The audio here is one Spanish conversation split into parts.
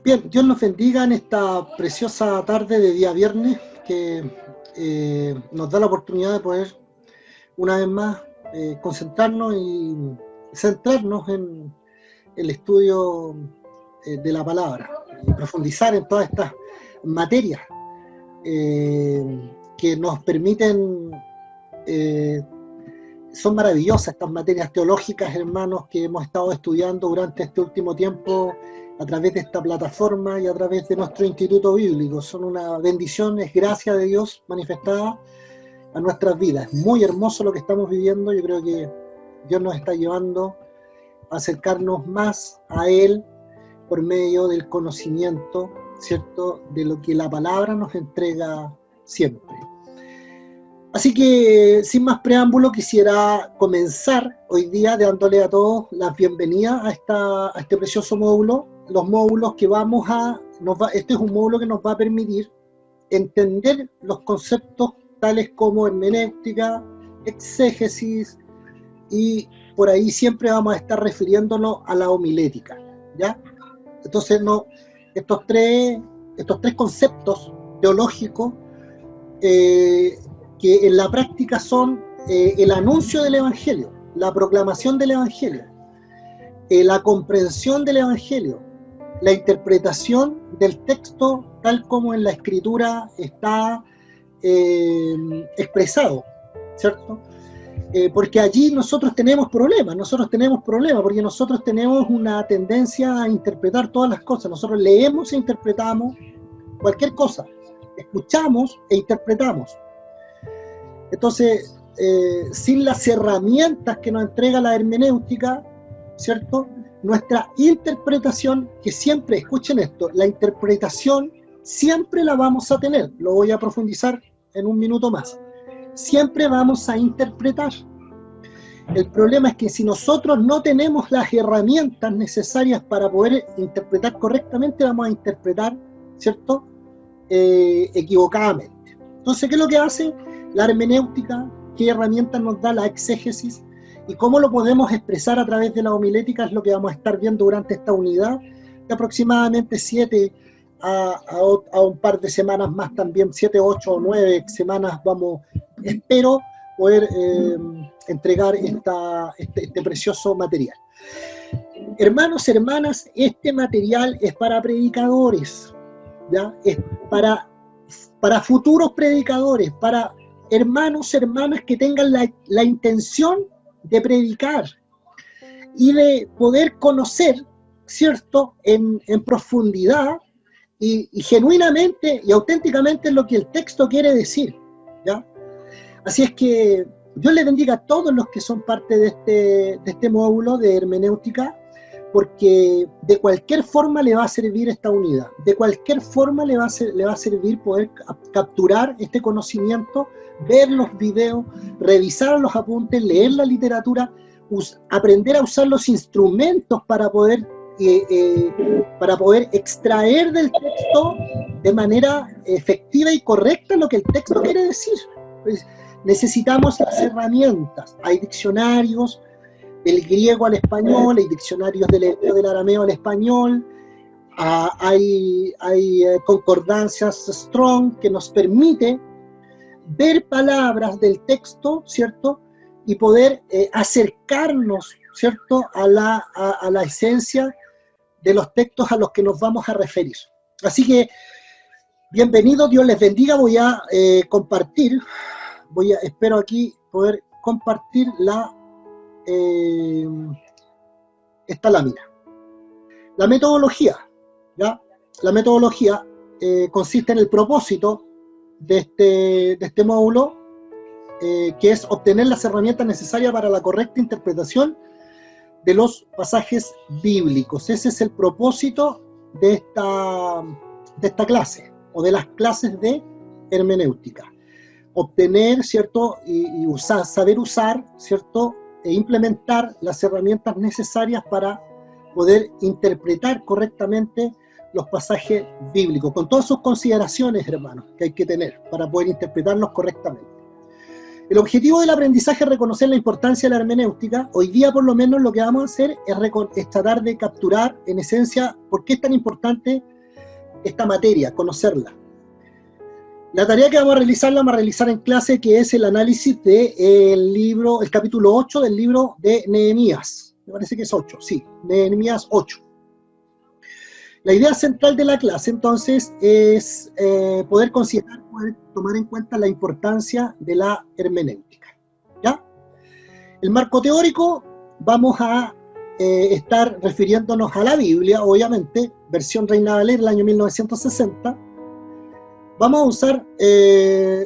Bien, Dios nos bendiga en esta preciosa tarde de día viernes que nos da la oportunidad de poder una vez más concentrarnos y centrarnos en el estudio de la palabra y profundizar en todas estas materias que nos permiten, son maravillosas estas materias teológicas, hermanos, que hemos estado estudiando durante este último tiempo a través de esta plataforma y a través de nuestro instituto bíblico. Son una bendición, es gracia de Dios manifestada a nuestras vidas. Es muy hermoso lo que estamos viviendo. Yo creo que Dios nos está llevando a acercarnos más a Él por medio del conocimiento, ¿cierto?, de lo que la palabra nos entrega siempre. Así que, sin más preámbulo, quisiera comenzar hoy día dándole a todos la bienvenida a este precioso módulo. Los módulos que este es un módulo que nos va a permitir entender los conceptos tales como hermenéutica, exégesis, y por ahí siempre vamos a estar refiriéndonos a la homilética, ¿ya? Entonces, estos tres conceptos teológicos que en la práctica son el anuncio del Evangelio, la proclamación del Evangelio, la comprensión del Evangelio, la interpretación del texto tal como en la Escritura está expresado, ¿cierto? Porque allí nosotros tenemos problemas, porque nosotros tenemos una tendencia a interpretar todas las cosas. Nosotros leemos e interpretamos cualquier cosa, escuchamos e interpretamos. Entonces, sin las herramientas que nos entrega la hermenéutica, ¿cierto?, nuestra interpretación, que siempre, escuchen esto, la interpretación siempre la vamos a tener, lo voy a profundizar en un minuto más, siempre vamos a interpretar. El problema es que si nosotros no tenemos las herramientas necesarias para poder interpretar correctamente, vamos a interpretar, ¿cierto?, equivocadamente. Entonces, ¿qué es lo que hace la hermenéutica? ¿Qué herramientas nos da la exégesis? ¿Y cómo lo podemos expresar a través de la homilética? Es lo que vamos a estar viendo durante esta unidad, de aproximadamente 7 a un par de semanas más también, 7, 8 o 9 semanas espero poder entregar este precioso material. Hermanos, hermanas, este material es para predicadores, ¿ya? Es para futuros predicadores, para hermanos, hermanas que tengan la intención de predicar y de poder conocer, ¿cierto?, en profundidad y genuinamente y auténticamente lo que el texto quiere decir, ¿ya? Así es que Dios les bendiga a todos los que son parte de este módulo de hermenéutica, porque de cualquier forma le va a servir esta unidad, de cualquier forma le va a servir poder capturar este conocimiento, ver los videos, revisar los apuntes, leer la literatura, aprender a usar los instrumentos para poder extraer del texto de manera efectiva y correcta lo que el texto quiere decir. Pues, necesitamos las herramientas. Hay diccionarios del griego al español, hay diccionarios del arameo al español, hay concordancias Strong que nos permite ver palabras del texto, ¿cierto?, y poder acercarnos, ¿cierto?, a la esencia de los textos a los que nos vamos a referir. Así que, bienvenidos, Dios les bendiga. Voy a compartir, espero aquí poder compartir esta lámina. La metodología, ¿ya? La metodología consiste en el propósito de este módulo, que es obtener las herramientas necesarias para la correcta interpretación de los pasajes bíblicos. Ese es el propósito de esta clase, o de las clases de hermenéutica. Obtener, ¿cierto?, y saber usar, ¿cierto?, e implementar las herramientas necesarias para poder interpretar correctamente los pasajes bíblicos, con todas sus consideraciones, hermanos, que hay que tener para poder interpretarlos correctamente. El objetivo del aprendizaje es reconocer la importancia de la hermenéutica. Hoy día, por lo menos, lo que vamos a hacer es tratar de capturar, en esencia, por qué es tan importante esta materia, conocerla. La tarea que vamos a realizar en clase, que es el análisis del libro, el capítulo 8 del libro de Nehemías. Me parece que es 8, sí, Nehemías 8. La idea central de la clase, entonces, es poder considerar, poder tomar en cuenta la importancia de la hermenéutica. ¿Ya? El marco teórico, vamos a estar refiriéndonos a la Biblia, obviamente, versión Reina Valera del año 1960. Vamos a usar,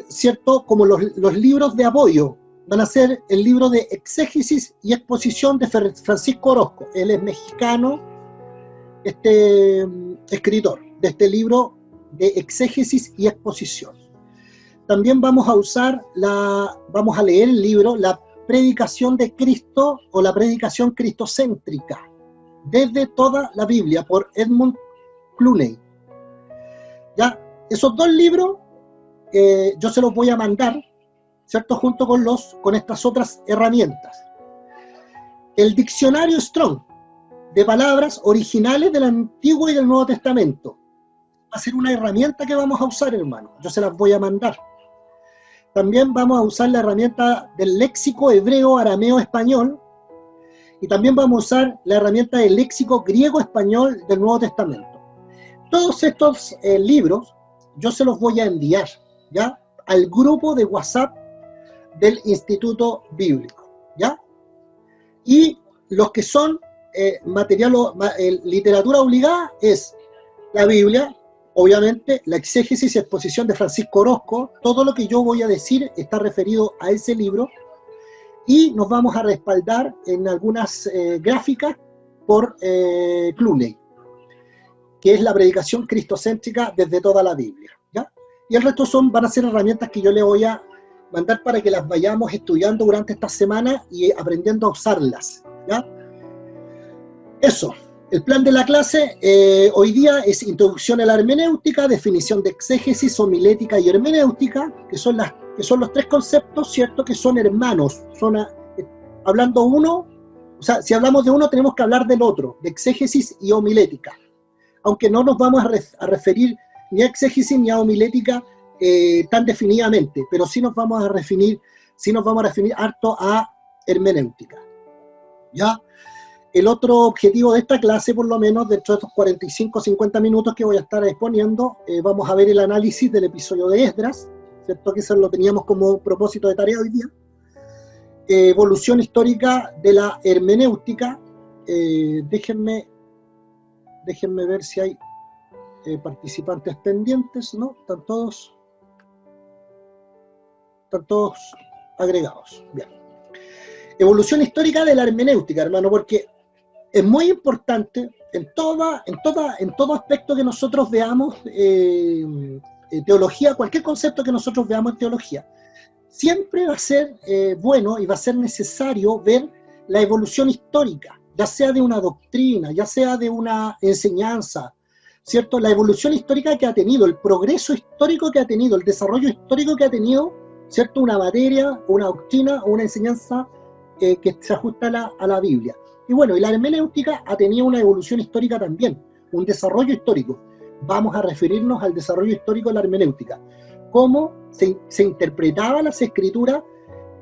¿cierto?, como los libros de apoyo. Van a ser el libro de exégesis y exposición de Francisco Orozco. Él es mexicano, escritor de este libro de exégesis y exposición. También vamos a leer el libro La predicación de Cristo o la predicación cristocéntrica desde toda la Biblia por Edmund Clooney. ¿Ya? Esos dos libros yo se los voy a mandar, ¿cierto?, junto con estas otras herramientas. El diccionario Strong de palabras originales del Antiguo y del Nuevo Testamento va a ser una herramienta que vamos a usar, hermano. Yo se las voy a mandar. También vamos a usar la herramienta del léxico hebreo, arameo, español, y también vamos a usar la herramienta del léxico griego, español del Nuevo Testamento. Todos estos libros yo se los voy a enviar, ¿ya?, al grupo de WhatsApp del Instituto Bíblico, ¿ya? Y los que son literatura obligada es la Biblia, obviamente, la exégesis y exposición de Francisco Orozco. Todo lo que yo voy a decir está referido a ese libro, y nos vamos a respaldar en algunas gráficas por Clooney, que es la predicación cristocéntrica desde toda la Biblia, ¿ya? Y el resto van a ser herramientas que yo le voy a mandar para que las vayamos estudiando durante esta semana y aprendiendo a usarlas, ¿ya? Eso. El plan de la clase hoy día es introducción a la hermenéutica, definición de exégesis, homilética y hermenéutica, que son los tres conceptos, ¿cierto?, que son hermanos. Hablando uno, o sea, si hablamos de uno tenemos que hablar del otro, de exégesis y homilética. Aunque no nos vamos a referir ni a exégesis ni a homilética tan definidamente, pero sí nos vamos a referir harto a hermenéutica, ¿ya? El otro objetivo de esta clase, por lo menos, dentro de estos 45 o 50 minutos que voy a estar exponiendo, vamos a ver el análisis del episodio de Esdras, ¿cierto?, que eso lo teníamos como propósito de tarea hoy día. Evolución histórica de la hermenéutica. Déjenme ver si hay participantes pendientes, ¿no? Están todos agregados. Bien. Evolución histórica de la hermenéutica, hermano, porque es muy importante en todo aspecto que nosotros veamos, teología, cualquier concepto que nosotros veamos en teología, siempre va a ser bueno y va a ser necesario ver la evolución histórica, ya sea de una doctrina, ya sea de una enseñanza, ¿cierto? La evolución histórica que ha tenido, el progreso histórico que ha tenido, el desarrollo histórico que ha tenido, ¿cierto?, una materia, una doctrina o una enseñanza que se ajusta a la Biblia. Y bueno, y la hermenéutica ha tenido una evolución histórica también, un desarrollo histórico. Vamos a referirnos al desarrollo histórico de la hermenéutica. Cómo se interpretaba las escrituras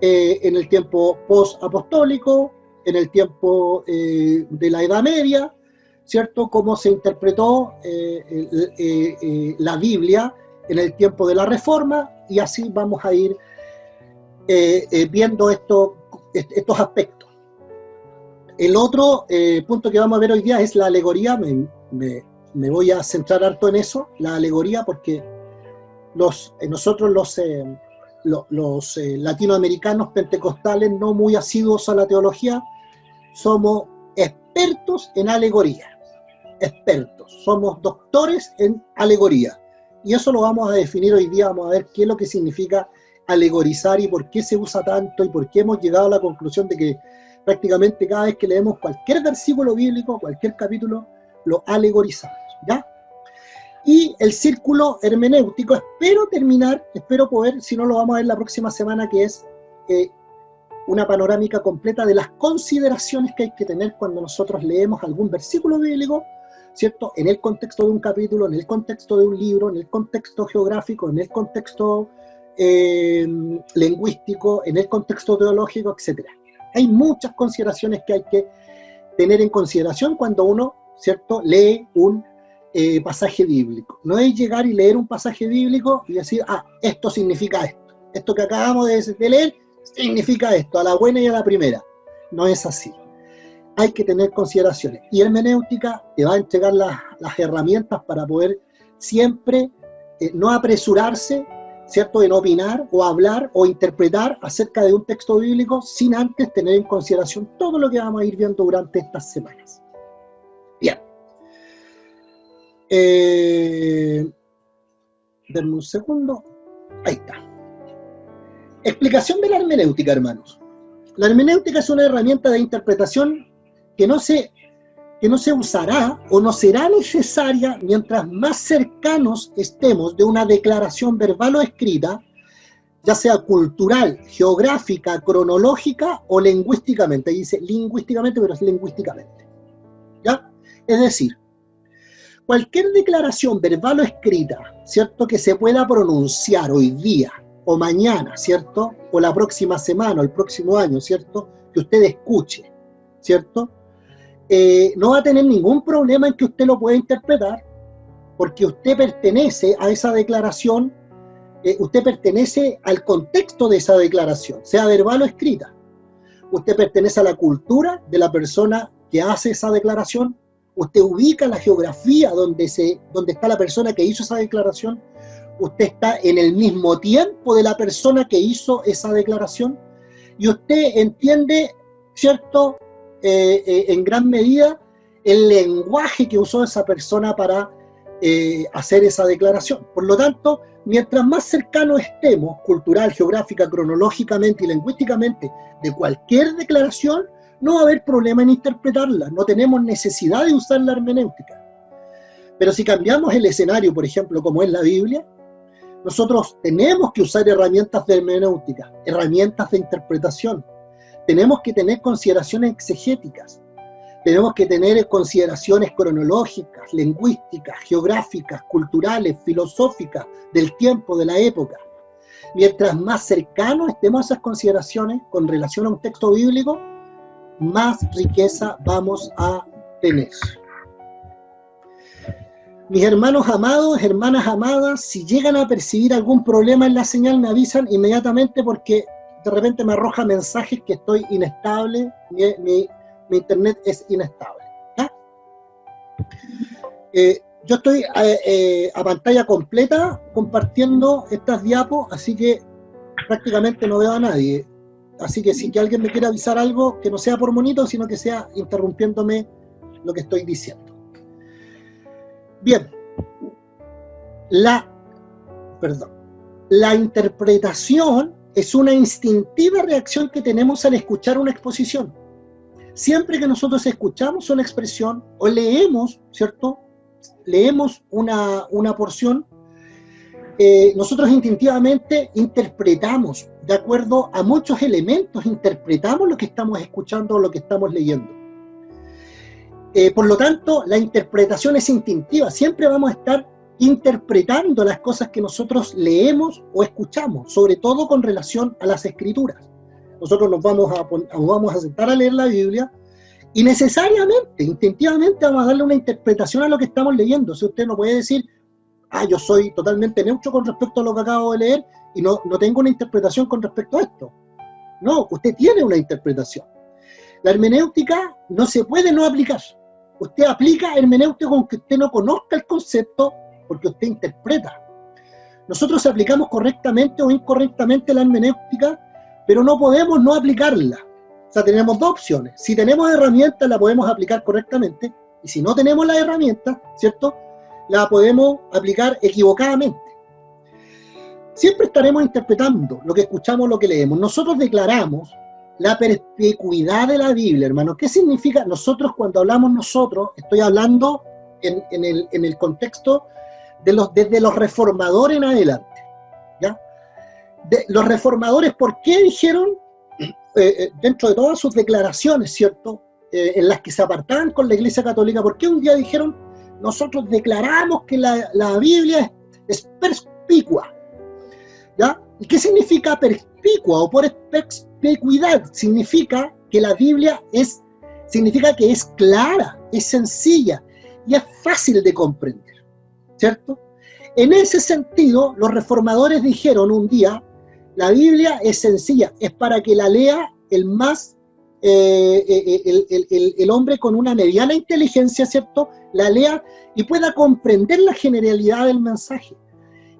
en el tiempo post-apostólico, en el tiempo de la Edad Media, ¿cierto? Cómo se interpretó la Biblia en el tiempo de la Reforma, y así vamos a ir viendo estos aspectos. El otro punto que vamos a ver hoy día es la alegoría. Me voy a centrar harto en eso, la alegoría, porque nosotros los latinoamericanos pentecostales no muy asiduos a la teología, somos expertos en alegoría, somos doctores en alegoría, y eso lo vamos a definir hoy día. Vamos a ver qué es lo que significa alegorizar y por qué se usa tanto y por qué hemos llegado a la conclusión de que prácticamente cada vez que leemos cualquier versículo bíblico, cualquier capítulo, lo alegorizamos, ¿ya? Y el círculo hermenéutico, espero poder, si no lo vamos a ver la próxima semana, que es una panorámica completa de las consideraciones que hay que tener cuando nosotros leemos algún versículo bíblico, ¿cierto? En el contexto de un capítulo, en el contexto de un libro, en el contexto geográfico, en el contexto lingüístico, en el contexto teológico, etc. Hay muchas consideraciones que hay que tener en consideración cuando uno, ¿cierto?, lee un pasaje bíblico. No es llegar y leer un pasaje bíblico y decir, esto significa esto. Esto que acabamos de leer significa esto, a la buena y a la primera. No es así. Hay que tener consideraciones. Y hermenéutica te va a entregar las herramientas para poder siempre no apresurarse, ¿cierto?, en opinar o hablar o interpretar acerca de un texto bíblico sin antes tener en consideración todo lo que vamos a ir viendo durante estas semanas. Bien. Denme un segundo. Ahí está. Explicación de la hermenéutica, hermanos. La hermenéutica es una herramienta de interpretación que no se usará o no será necesaria mientras más cercanos estemos de una declaración verbal o escrita, ya sea cultural, geográfica, cronológica o lingüísticamente. Ahí dice lingüísticamente, pero es lingüísticamente. ¿Ya? Es decir, cualquier declaración verbal o escrita, ¿cierto?, que se pueda pronunciar hoy día o mañana, ¿cierto?, o la próxima semana o el próximo año, ¿cierto?, que usted escuche, ¿cierto?, no va a tener ningún problema en que usted lo pueda interpretar, porque usted pertenece a esa declaración, usted pertenece al contexto de esa declaración, sea verbal o escrita. Usted pertenece a la cultura de la persona que hace esa declaración, usted ubica la geografía donde está la persona que hizo esa declaración, usted está en el mismo tiempo de la persona que hizo esa declaración, y usted entiende, ¿cierto?, en gran medida el lenguaje que usó esa persona para hacer esa declaración. Por lo tanto, mientras más cercanos estemos, cultural, geográfica, cronológicamente y lingüísticamente, de cualquier declaración, no va a haber problema en interpretarla, no tenemos necesidad de usar la hermenéutica. Pero si cambiamos el escenario, por ejemplo, como es la Biblia, nosotros tenemos que usar herramientas de hermenéutica, herramientas de interpretación. Tenemos que tener consideraciones exegéticas, tenemos que tener consideraciones cronológicas, lingüísticas, geográficas, culturales, filosóficas, del tiempo, de la época. Mientras más cercanos estemos a esas consideraciones con relación a un texto bíblico, más riqueza vamos a tener. Mis hermanos amados, hermanas amadas, si llegan a percibir algún problema en la señal, me avisan inmediatamente porque de repente me arroja mensajes que estoy inestable, mi internet es inestable. ¿Ya? Yo estoy a pantalla completa compartiendo estas diapos, así que prácticamente no veo a nadie. Así que si alguien me quiere avisar algo, que no sea por monito, sino que sea interrumpiéndome lo que estoy diciendo. Bien, la interpretación es una instintiva reacción que tenemos al escuchar una exposición. Siempre que nosotros escuchamos una expresión o leemos, ¿cierto?, leemos una porción, nosotros instintivamente interpretamos, de acuerdo a muchos elementos, interpretamos lo que estamos escuchando o lo que estamos leyendo. Por lo tanto, la interpretación es instintiva, siempre vamos a estar interpretando las cosas que nosotros leemos o escuchamos, sobre todo con relación a las escrituras. Nosotros nos vamos a sentar a leer la Biblia y necesariamente, instintivamente vamos a darle una interpretación a lo que estamos leyendo. Si usted no puede decir, yo soy totalmente neutro con respecto a lo que acabo de leer y no tengo una interpretación con respecto a esto. No, usted tiene una interpretación. La hermenéutica no se puede no aplicar. Usted aplica hermenéutica aunque usted no conozca el concepto, porque usted interpreta. Nosotros aplicamos correctamente o incorrectamente la hermenéutica, pero no podemos no aplicarla. O sea, tenemos dos opciones. Si tenemos herramientas, la podemos aplicar correctamente, y si no tenemos las herramientas, ¿cierto?, la podemos aplicar equivocadamente. Siempre estaremos interpretando lo que escuchamos, lo que leemos. Nosotros declaramos la perspicuidad de la Biblia, hermano. ¿Qué significa? Nosotros, cuando hablamos nosotros, estoy hablando en el contexto desde los reformadores en adelante, ¿ya? Los reformadores, ¿por qué dijeron, dentro de todas sus declaraciones, ¿cierto?, en las que se apartaban con la Iglesia Católica, ¿por qué un día dijeron nosotros declaramos que la Biblia es perspicua, ¿ya? ¿Y qué significa perspicua o por perspicuidad? Significa que la Biblia significa que es clara, es sencilla y es fácil de comprender, ¿cierto? En ese sentido, los reformadores dijeron un día, la Biblia es sencilla, es para que la lea el hombre con una mediana inteligencia, ¿cierto? La lea y pueda comprender la generalidad del mensaje.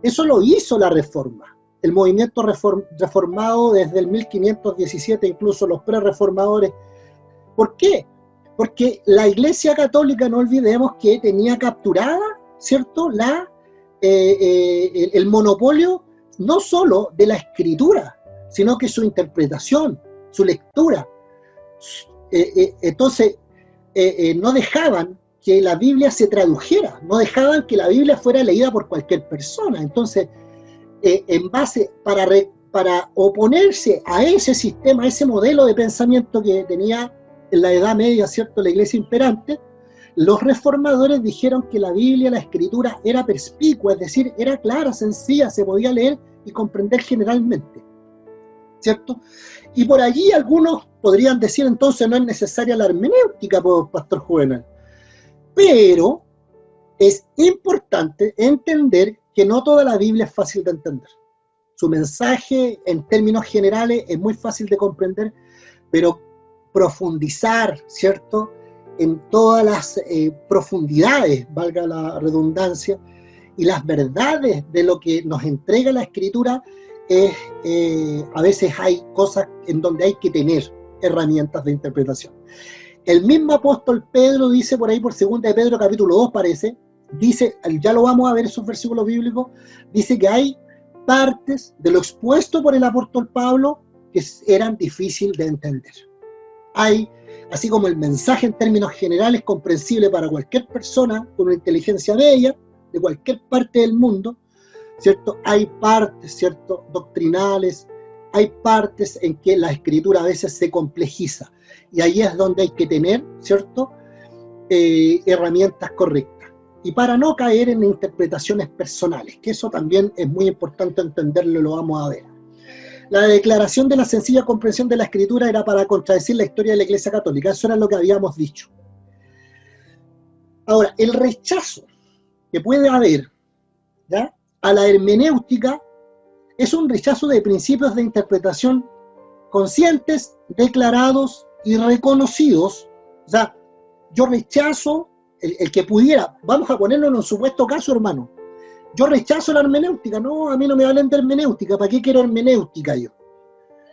Eso lo hizo la Reforma, el movimiento reformado desde el 1517, incluso los pre-reformadores. ¿Por qué? Porque la Iglesia Católica, no olvidemos que tenía capturada, ¿cierto?, el monopolio no solo de la escritura, sino que su interpretación, su lectura. Entonces, no dejaban que la Biblia se tradujera, no dejaban que la Biblia fuera leída por cualquier persona. Entonces, para oponerse a ese sistema, a ese modelo de pensamiento que tenía en la Edad Media, ¿cierto?, la Iglesia imperante, los reformadores dijeron que la Biblia, la escritura, era perspicua, es decir, era clara, sencilla, se podía leer y comprender generalmente, ¿cierto? Y por allí algunos podrían decir, entonces no es necesaria la hermenéutica, Pastor Juvenal. Pero es importante entender que no toda la Biblia es fácil de entender. Su mensaje, en términos generales, es muy fácil de comprender, pero profundizar, ¿cierto?, en todas las profundidades, valga la redundancia, y las verdades de lo que nos entrega la Escritura, a veces hay cosas en donde hay que tener herramientas de interpretación. El mismo apóstol Pedro dice por ahí, por 2 de Pedro capítulo 2 parece, dice, ya lo vamos a ver esos versículos bíblicos, dice que hay partes de lo expuesto por el apóstol Pablo que eran difíciles de entender. Hay, así como el mensaje en términos generales comprensible para cualquier persona con una inteligencia bella, de cualquier parte del mundo, ¿cierto? Hay partes, ¿cierto?, doctrinales, hay partes en que la escritura a veces se complejiza, y ahí es donde hay que tener, ¿cierto?, herramientas correctas. Y para no caer en interpretaciones personales, que eso también es muy importante entenderlo y lo vamos a ver. La declaración de la sencilla comprensión de la Escritura era para contradecir la historia de la Iglesia Católica, eso era lo que habíamos dicho. Ahora, el rechazo que puede haber, ¿ya?, a la hermenéutica es un rechazo de principios de interpretación conscientes, declarados y reconocidos. O sea, yo rechazo el que pudiera, vamos a ponerlo en un supuesto caso, hermano, yo rechazo la hermenéutica, no, a mí no me hablan de hermenéutica, ¿para qué quiero hermenéutica yo?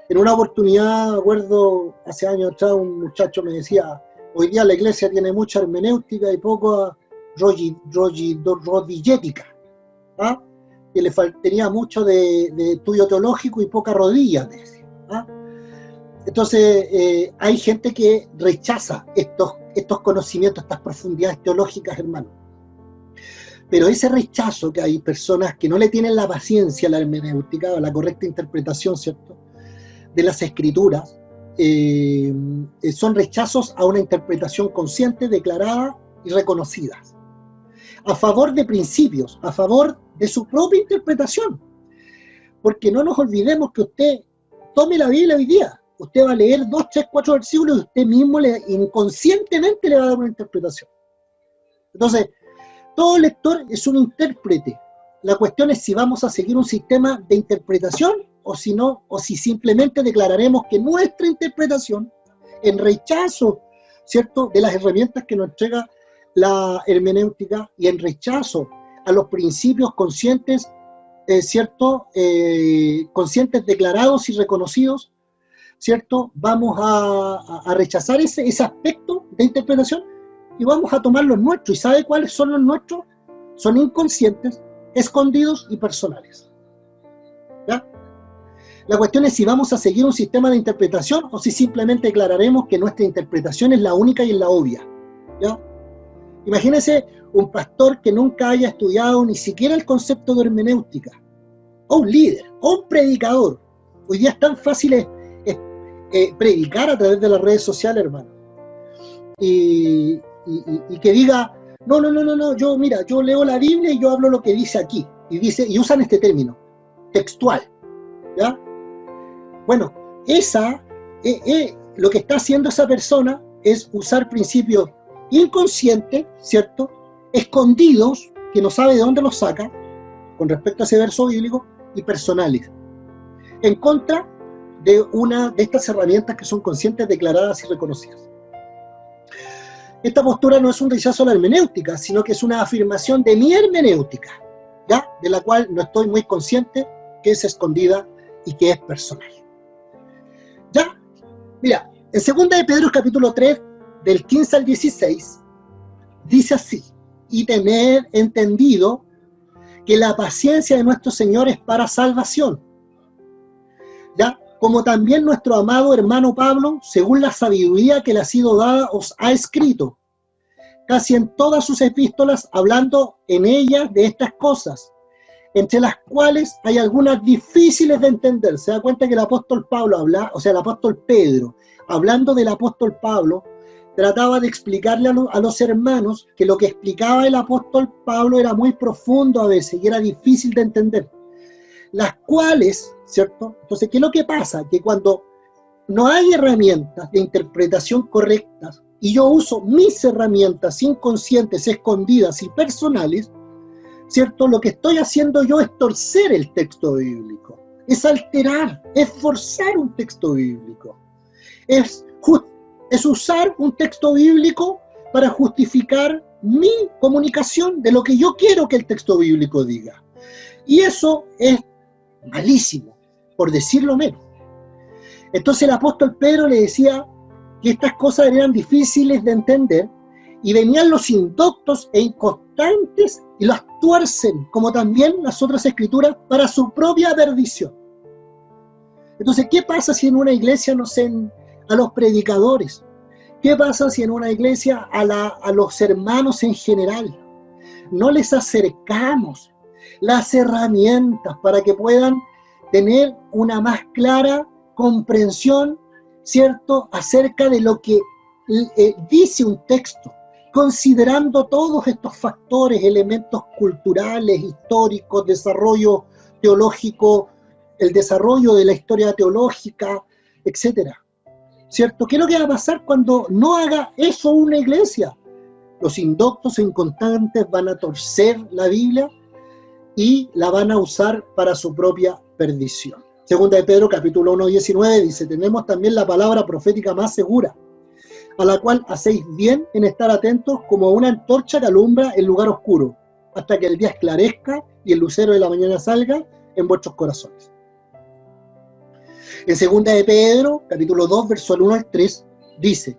En una oportunidad, me acuerdo, hace años atrás, un muchacho me decía, hoy día la iglesia tiene mucha hermenéutica y poco rodillética, ¿ah?, que le faltaría mucho de estudio teológico y poca rodilla, me decía, ¿ah? Entonces, hay gente que rechaza estos conocimientos, estas profundidades teológicas, hermano. Pero ese rechazo, que hay personas que no le tienen la paciencia a la hermenéutica, a la correcta interpretación, ¿cierto?, de las escrituras, son rechazos a una interpretación consciente, declarada y reconocida, a favor de principios, a favor de su propia interpretación. Porque no nos olvidemos que usted tome la Biblia hoy día, usted va a leer 2, 3, 4 versículos y usted mismo inconscientemente le va a dar una interpretación. Entonces, todo lector es un intérprete. La cuestión es si vamos a seguir un sistema de interpretación o si no, o si simplemente declararemos que nuestra interpretación, en rechazo, ¿cierto?, de las herramientas que nos entrega la hermenéutica y en rechazo a los principios conscientes, ¿cierto?, conscientes, declarados y reconocidos, ¿cierto?, vamos a rechazar ese aspecto de interpretación y vamos a tomar los nuestros. ¿Y sabe cuáles son los nuestros? Son inconscientes, escondidos y personales. ¿Ya? La cuestión es si vamos a seguir un sistema de interpretación o si simplemente declararemos que nuestra interpretación es la única y es la obvia. ¿Ya? Imagínese un pastor que nunca haya estudiado ni siquiera el concepto de hermenéutica, o un líder, o un predicador. Hoy día es tan fácil predicar a través de las redes sociales, hermano. Y que diga, No, yo leo la Biblia y yo hablo lo que dice aquí. Y usan este término, textual. ¿Ya? Bueno, lo que está haciendo esa persona es usar principios inconscientes, ¿cierto? Escondidos, que no sabe de dónde los saca, con respecto a ese verso bíblico, y personales, en contra de una de estas herramientas que son conscientes, declaradas y reconocidas. Esta postura no es un rechazo a la hermenéutica, sino que es una afirmación de mi hermenéutica, ¿ya? De la cual no estoy muy consciente, que es escondida y que es personal. ¿Ya? Mira, en 2 de Pedro capítulo 3, del 15 al 16, dice así: y tener entendido que la paciencia de nuestro Señor es para salvación, ¿ya? Como también nuestro amado hermano Pablo, según la sabiduría que le ha sido dada, os ha escrito, casi en todas sus epístolas, hablando en ellas de estas cosas, entre las cuales hay algunas difíciles de entender. Se da cuenta que el apóstol Pablo el apóstol Pedro, hablando del apóstol Pablo, trataba de explicarle a los hermanos que lo que explicaba el apóstol Pablo era muy profundo a veces y era difícil de entender. Las cuales, ¿cierto? Entonces, ¿qué es lo que pasa? Que cuando no hay herramientas de interpretación correctas y yo uso mis herramientas inconscientes, escondidas y personales, ¿cierto? Lo que estoy haciendo yo es torcer el texto bíblico, es alterar, es forzar un texto bíblico, es usar un texto bíblico para justificar mi comunicación de lo que yo quiero que el texto bíblico diga. Y eso es malísimo, por decirlo menos. Entonces el apóstol Pedro le decía que estas cosas eran difíciles de entender y venían los indoctos e inconstantes y las tuercen, como también las otras escrituras, para su propia perdición. Entonces, ¿qué pasa si en una iglesia a los predicadores? ¿Qué pasa si en una iglesia a los hermanos en general no les acercamos las herramientas para que puedan tener una más clara comprensión, ¿cierto?, acerca de lo que dice un texto, considerando todos estos factores, elementos culturales, históricos, desarrollo teológico, el desarrollo de la historia teológica, etcétera? ¿Cierto? ¿Qué es lo que va a pasar cuando no haga eso una iglesia? Los indoctos e inconstantes van a torcer la Biblia y la van a usar para su propia perdición. Segunda de Pedro, capítulo 1, 19, dice: tenemos también la palabra profética más segura, a la cual hacéis bien en estar atentos como una antorcha que alumbra el lugar oscuro, hasta que el día esclarezca y el lucero de la mañana salga en vuestros corazones. En segunda de Pedro, capítulo 2, verso 1 al 3, dice: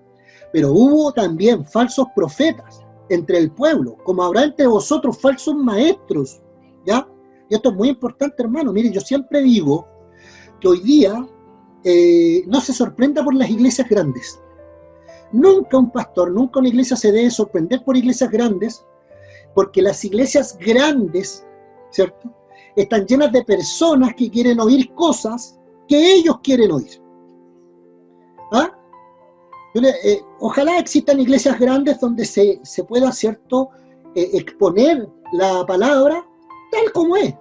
pero hubo también falsos profetas entre el pueblo, como habrá entre vosotros falsos maestros, ¿ya? Y esto es muy importante, hermano. Mire, yo siempre digo que hoy día no se sorprenda por las iglesias grandes. Nunca un pastor, nunca una iglesia se debe sorprender por iglesias grandes, porque las iglesias grandes, ¿cierto?, están llenas de personas que quieren oír cosas que ellos quieren oír. ¿Ah? Ojalá existan iglesias grandes donde se pueda, ¿cierto?, exponer la palabra tal como es.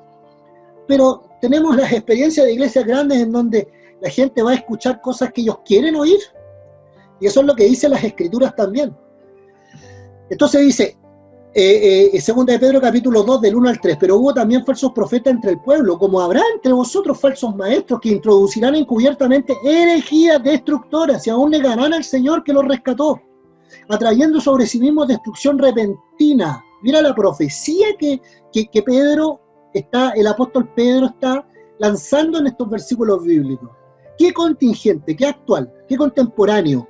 Pero tenemos las experiencias de iglesias grandes en donde la gente va a escuchar cosas que ellos quieren oír. Y eso es lo que dicen las escrituras también. Entonces dice, segunda de Pedro capítulo 2, del 1 al 3, pero hubo también falsos profetas entre el pueblo, como habrá entre vosotros falsos maestros que introducirán encubiertamente herejías destructoras y aún negarán al Señor que los rescató, atrayendo sobre sí mismos destrucción repentina. Mira la profecía que el apóstol Pedro está lanzando en estos versículos bíblicos. Qué contingente, qué actual, qué contemporáneo.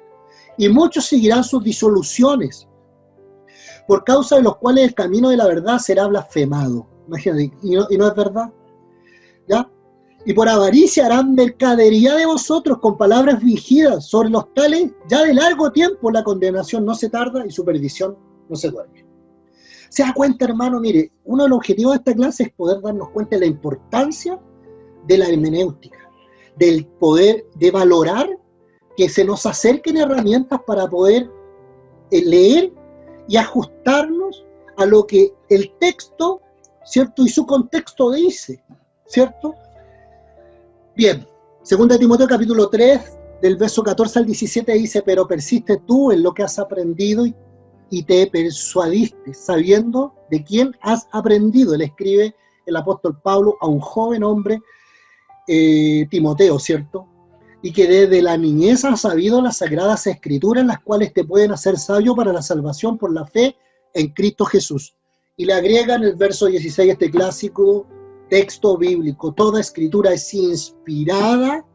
Y muchos seguirán sus disoluciones, por causa de los cuales el camino de la verdad será blasfemado. Imagínate, y no es verdad, ¿ya? Y por avaricia harán mercadería de vosotros con palabras fingidas. Sobre los tales, ya de largo tiempo la condenación no se tarda y su perdición no se duerme. Se da cuenta, hermano, mire, uno de los objetivos de esta clase es poder darnos cuenta de la importancia de la hermenéutica, del poder de valorar que se nos acerquen herramientas para poder leer y ajustarnos a lo que el texto, ¿cierto? Y su contexto dice, ¿cierto? Bien, 2 Timoteo capítulo 3, del verso 14 al 17 dice, pero persiste tú en lo que has aprendido y te persuadiste, sabiendo de quién has aprendido. Le escribe el apóstol Pablo a un joven hombre, Timoteo, ¿cierto? Y que desde la niñez has sabido las sagradas escrituras, las cuales te pueden hacer sabio para la salvación por la fe en Cristo Jesús. Y le agrega en el verso 16 este clásico texto bíblico: toda escritura es inspirada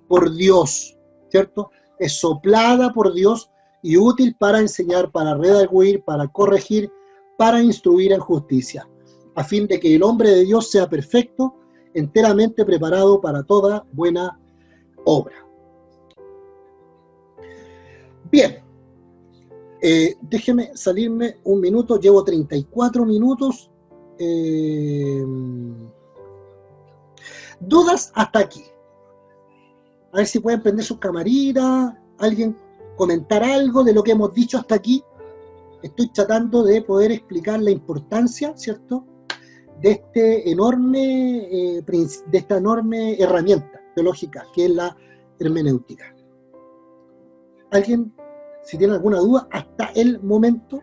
por Dios, ¿cierto? Es soplada por Dios y útil para enseñar, para redarguir, para corregir, para instruir en justicia, a fin de que el hombre de Dios sea perfecto, enteramente preparado para toda buena obra. Bien, déjeme salirme un minuto, llevo 34 minutos. ¿Dudas hasta aquí? A ver si pueden prender sus camaritas, alguien comentar algo de lo que hemos dicho hasta aquí. Estoy tratando de poder explicar la importancia, ¿cierto?, de esta enorme herramienta teológica que es la hermenéutica. ¿Alguien, si tiene alguna duda hasta el momento?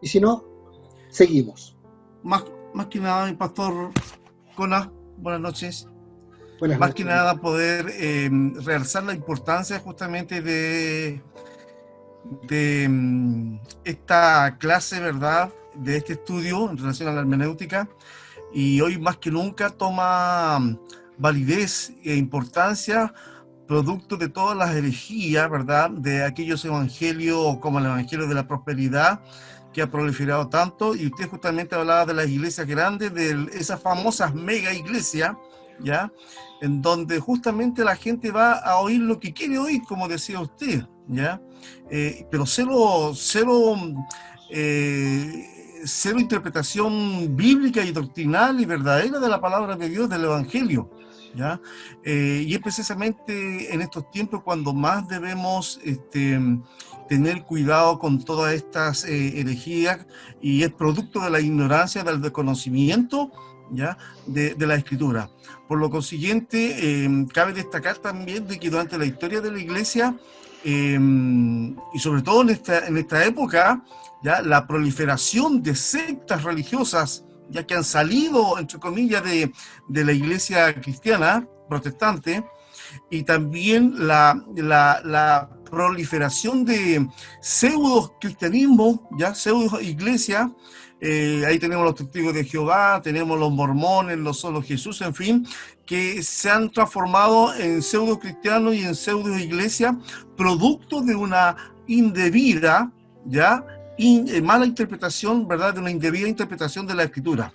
Y si no, seguimos. Más que nada, mi pastor Cona, buenas noches. Buenas más noches. Que nada poder realzar la importancia justamente de esta clase, ¿verdad?, de este estudio en relación a la hermenéutica, y hoy más que nunca toma validez e importancia producto de todas las herejías, ¿verdad?, de aquellos evangelios como el evangelio de la prosperidad que ha proliferado tanto. Y usted justamente hablaba de las iglesias grandes, de esas famosas mega iglesias, ¿ya?, en donde justamente la gente va a oír lo que quiere oír, como decía usted, ¿ya? Pero cero interpretación bíblica y doctrinal y verdadera de la palabra de Dios, del evangelio, ¿ya? Y es precisamente en estos tiempos cuando más debemos tener cuidado con todas estas herejías, y es producto de la ignorancia, del desconocimiento, ¿ya?, de la escritura. Por lo consiguiente, cabe destacar también de que durante la historia de la iglesia, y sobre todo en esta época, ¿ya?, la proliferación de sectas religiosas, ya que han salido, entre comillas, de la iglesia cristiana protestante, y también la proliferación de pseudo cristianismo, ya pseudo iglesia. Ahí tenemos los testigos de Jehová, tenemos los mormones, los solo Jesús, en fin, que se han transformado en pseudo cristianos y en pseudo iglesia, producto de una indebida, ya, mala interpretación, ¿verdad?, de una indebida interpretación de la escritura.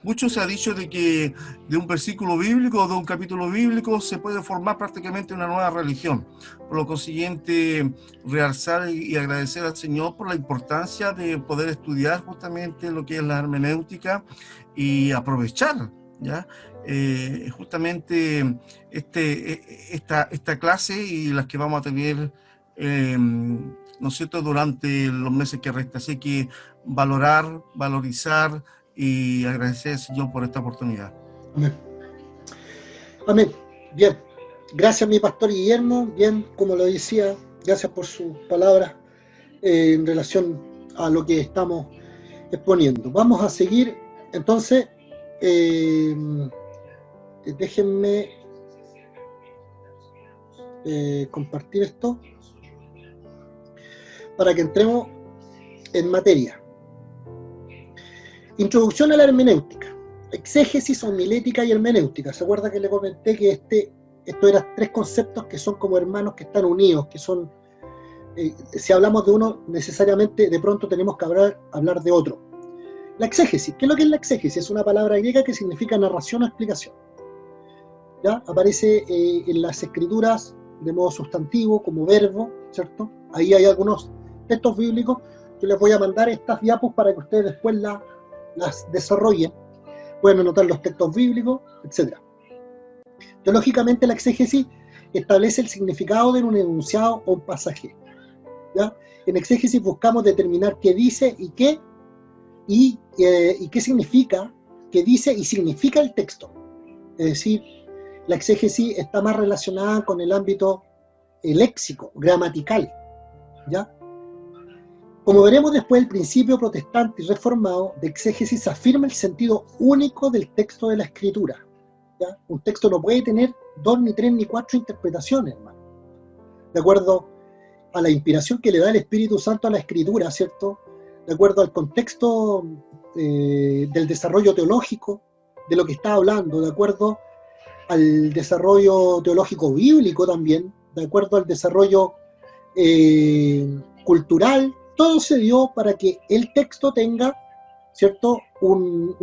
Mucho se ha dicho de que de un versículo bíblico o de un capítulo bíblico se puede formar prácticamente una nueva religión. Por lo consiguiente, realzar y agradecer al Señor por la importancia de poder estudiar justamente lo que es la hermenéutica y aprovechar, ¿ya?, justamente esta clase y las que vamos a tener, ¿no es cierto?, durante los meses que resta. Así que valorizar y agradecer al Señor por esta oportunidad. Amén. Amén. Bien. Gracias, mi pastor Guillermo. Bien, como lo decía, gracias por sus palabras en relación a lo que estamos exponiendo. Vamos a seguir. Entonces, déjenme compartir esto para que entremos en materia. Introducción a la hermenéutica, exégesis, homilética y hermenéutica. ¿Se acuerda que le comenté que estos eran tres conceptos que son como hermanos que están unidos, que son, si hablamos de uno, necesariamente de pronto tenemos que hablar de otro? La exégesis, ¿qué es lo que es la exégesis? Es una palabra griega que significa narración o explicación. ¿Ya? Aparece en las escrituras de modo sustantivo, como verbo, ¿cierto? Ahí hay algunos textos bíblicos. Yo les voy a mandar estas diapos para que ustedes después las desarrollen, pueden anotar los textos bíblicos, etc. Teológicamente, la exégesis establece el significado de un enunciado o un pasaje. ¿ya? En exégesis buscamos determinar qué dice y qué significa, qué dice y significa el texto. Es decir, la exégesis está más relacionada con el ámbito léxico, gramatical, ¿ya? Como veremos después, el principio protestante y reformado de exégesis afirma el sentido único del texto de la Escritura, ¿ya? Un texto no puede tener 2, ni 3, ni 4 interpretaciones, hermano. De acuerdo a la inspiración que le da el Espíritu Santo a la Escritura, ¿cierto? De acuerdo al contexto del desarrollo teológico de lo que está hablando, de acuerdo al desarrollo teológico bíblico también, de acuerdo al desarrollo cultural, todo se dio para que el texto tenga, ¿cierto?, un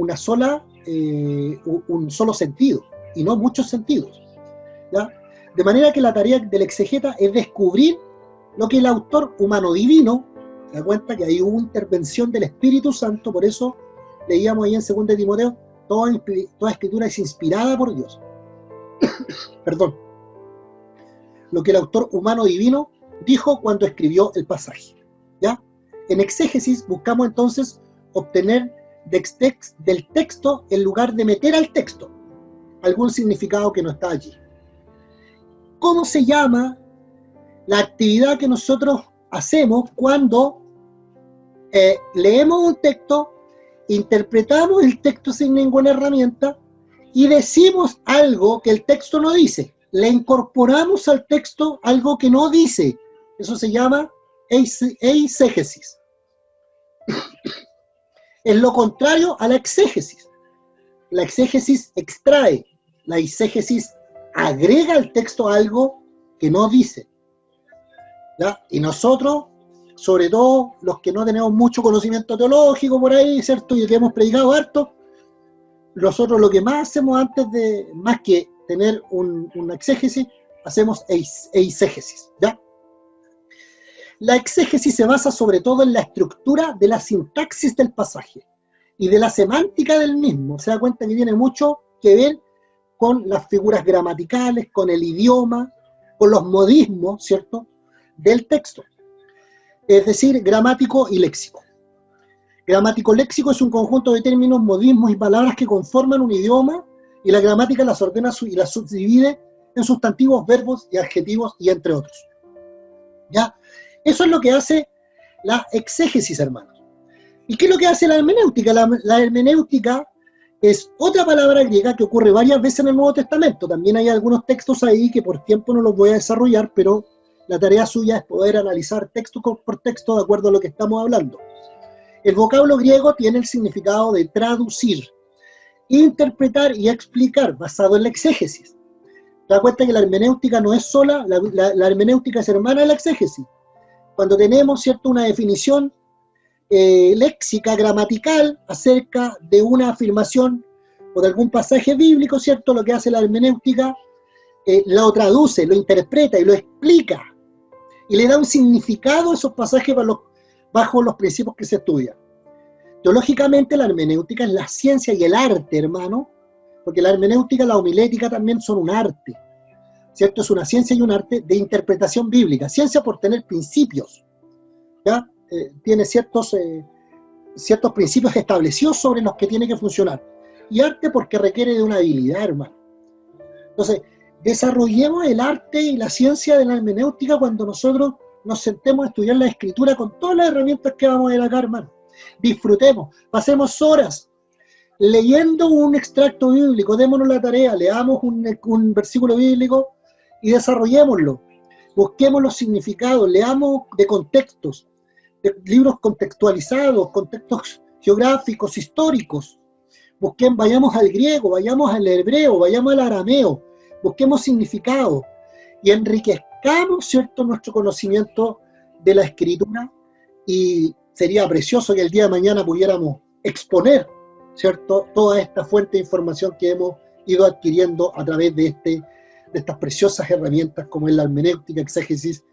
solo sentido, y no muchos sentidos, ¿ya? De manera que la tarea del exegeta es descubrir lo que el autor humano divino, se da cuenta que ahí hubo intervención del Espíritu Santo, por eso leíamos ahí en 2 Timoteo, toda escritura es inspirada por Dios. Perdón. Lo que el autor humano divino dijo cuando escribió el pasaje, ¿ya? En exégesis buscamos entonces obtener del texto, en lugar de meter al texto algún significado que no está allí. ¿Cómo se llama la actividad que nosotros hacemos cuando leemos un texto, interpretamos el texto sin ninguna herramienta y decimos algo que el texto no dice? Le incorporamos al texto algo que no dice. Eso se llama eisegesis. Es lo contrario a la exégesis. La exégesis extrae, la eisegesis agrega al texto algo que no dice, ¿ya? Y nosotros, sobre todo los que no tenemos mucho conocimiento teológico por ahí, ¿cierto?, y que hemos predicado harto, nosotros lo que más hacemos antes de, más que tener una exégesis, hacemos eisegesis, ¿ya? La exégesis se basa sobre todo en la estructura de la sintaxis del pasaje y de la semántica del mismo. Se da cuenta que tiene mucho que ver con las figuras gramaticales, con el idioma, con los modismos, ¿cierto?, del texto. Es decir, gramático y léxico. Gramático-léxico es un conjunto de términos, modismos y palabras que conforman un idioma, y la gramática las ordena y las subdivide en sustantivos, verbos y adjetivos, y entre otros. ¿Ya? Eso es lo que hace la exégesis, hermanos. ¿Y qué es lo que hace la hermenéutica? La hermenéutica es otra palabra griega que ocurre varias veces en el Nuevo Testamento. También hay algunos textos ahí que por tiempo no los voy a desarrollar, pero la tarea suya es poder analizar texto por texto de acuerdo a lo que estamos hablando. El vocablo griego tiene el significado de traducir, interpretar y explicar, basado en la exégesis. Te das cuenta que la hermenéutica no es sola, la hermenéutica es hermana de la exégesis. Cuando tenemos, ¿cierto?, una definición léxica, gramatical, acerca de una afirmación o de algún pasaje bíblico, ¿cierto?, lo que hace la hermenéutica, lo traduce, lo interpreta y lo explica, y le da un significado a esos pasajes bajo los principios que se estudian. Teológicamente, la hermenéutica es la ciencia y el arte, hermano, porque la hermenéutica y la homilética también son un arte, ¿cierto? Es una ciencia y un arte de interpretación bíblica. Ciencia por tener principios, ¿ya? Tiene ciertos principios establecidos sobre los que tiene que funcionar. Y arte porque requiere de una habilidad, hermano. Entonces, desarrollemos el arte y la ciencia de la hermenéutica cuando nosotros nos sentemos a estudiar la escritura con todas las herramientas que vamos a ver acá, hermano. Disfrutemos, pasemos horas leyendo un extracto bíblico, démonos la tarea, leamos un versículo bíblico y desarrollémoslo. Busquemos los significados, leamos de contextos, de libros contextualizados, contextos geográficos, históricos. Vayamos al griego, vayamos al hebreo, vayamos al arameo, busquemos significados y enriquezcamos, ¿cierto?, nuestro conocimiento de la escritura, y sería precioso que el día de mañana pudiéramos exponer, ¿cierto?, toda esta fuente de información que hemos ido adquiriendo a través de estas preciosas herramientas como es la hermenéutica, exégesis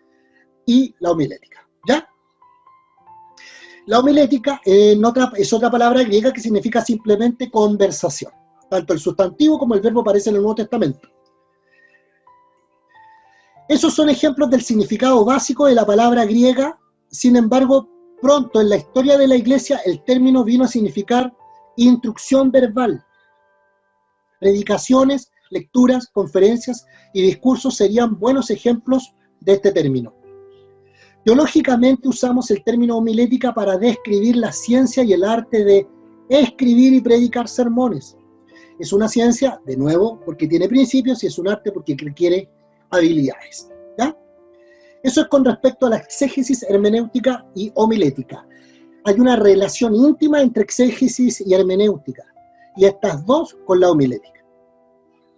y la homilética. ¿Ya? La homilética es otra palabra griega que significa simplemente conversación. Tanto el sustantivo como el verbo aparecen en el Nuevo Testamento. Esos son ejemplos del significado básico de la palabra griega sin embargo, pronto en la historia de la Iglesia el término vino a significar instrucción verbal. Predicaciones, lecturas, conferencias y discursos serían buenos ejemplos de este término. Teológicamente usamos el término homilética para describir la ciencia y el arte de escribir y predicar sermones. Es una ciencia, de nuevo, porque tiene principios, y es un arte porque requiere habilidades. ¿Ya? Eso es con respecto a la exégesis, hermenéutica y homilética. Hay una relación íntima entre exégesis y hermenéutica, y estas dos con la homilética.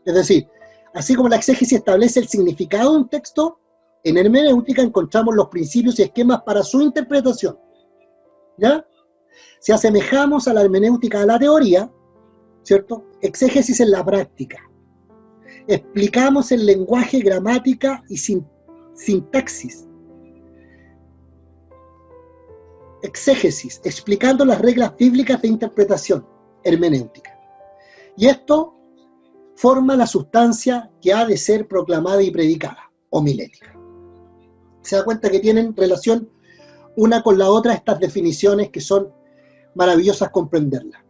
Es decir, así como la exégesis establece el significado de un texto, en hermenéutica encontramos los principios y esquemas para su interpretación. ¿Ya? Si asemejamos a la hermenéutica a la teoría, ¿cierto? Exégesis en la práctica. Explicamos el lenguaje, gramática y sintaxis. Exégesis, explicando las reglas bíblicas de interpretación, hermenéutica. Y esto forma la sustancia que ha de ser proclamada y predicada, homilética. Se da cuenta que tienen relación una con la otra estas definiciones que son maravillosas comprenderlas.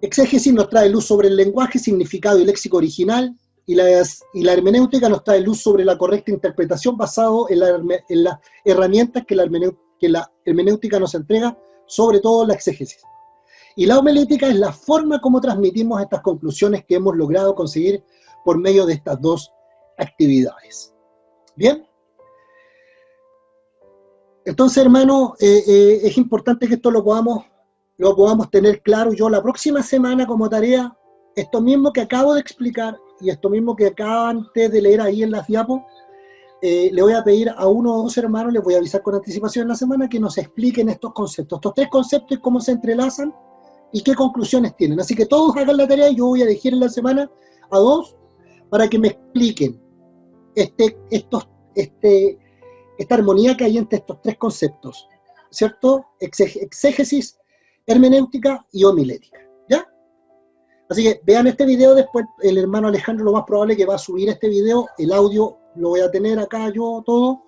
Exégesis nos trae luz sobre el lenguaje, significado y léxico original, y la hermenéutica nos trae luz sobre la correcta interpretación basado en las herramientas que la hermenéutica nos entrega, sobre todo la exégesis. Y la homilética es la forma como transmitimos estas conclusiones que hemos logrado conseguir por medio de estas dos actividades. ¿Bien? Entonces, hermano, es importante que esto lo podamos tener claro. Yo la próxima semana como tarea, esto mismo que acabo de explicar y esto mismo que acaban de leer ahí en las diapos, le voy a pedir a uno o dos hermanos, les voy a avisar con anticipación en la semana, que nos expliquen estos conceptos, estos tres conceptos y cómo se entrelazan y qué conclusiones tienen. Así que todos hagan la tarea y yo voy a elegir en la semana a dos para que me expliquen esta armonía que hay entre estos tres conceptos, ¿cierto? Exégesis, hermenéutica y homilética, ¿ya? Así que vean este video, después el hermano Alejandro lo más probable que va a subir este video, el audio lo voy a tener acá yo todo,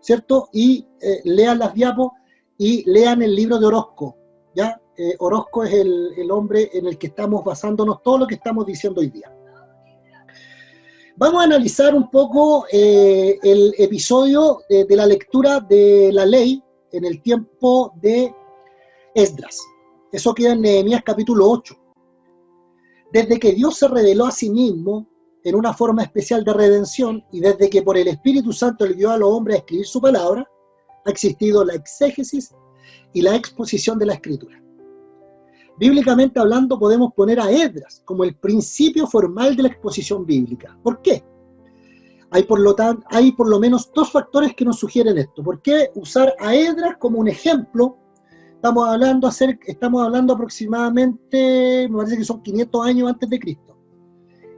¿cierto? Y lean las diapos y lean el libro de Orozco, ¿ya? Orozco es el hombre en el que estamos basándonos todo lo que estamos diciendo hoy día. Vamos a analizar un poco el episodio de la lectura de la ley en el tiempo de Esdras. Eso queda en Nehemías capítulo 8. Desde que Dios se reveló a sí mismo en una forma especial de redención y desde que por el Espíritu Santo le dio a los hombres a escribir su palabra, ha existido la exégesis y la exposición de la Escritura. Bíblicamente hablando, podemos poner a Esdras como el principio formal de la exposición bíblica. ¿Por qué? Hay por lo menos dos factores que nos sugieren esto. ¿Por qué usar a Esdras como un ejemplo? Estamos hablando aproximadamente, me parece que son 500 años antes de Cristo.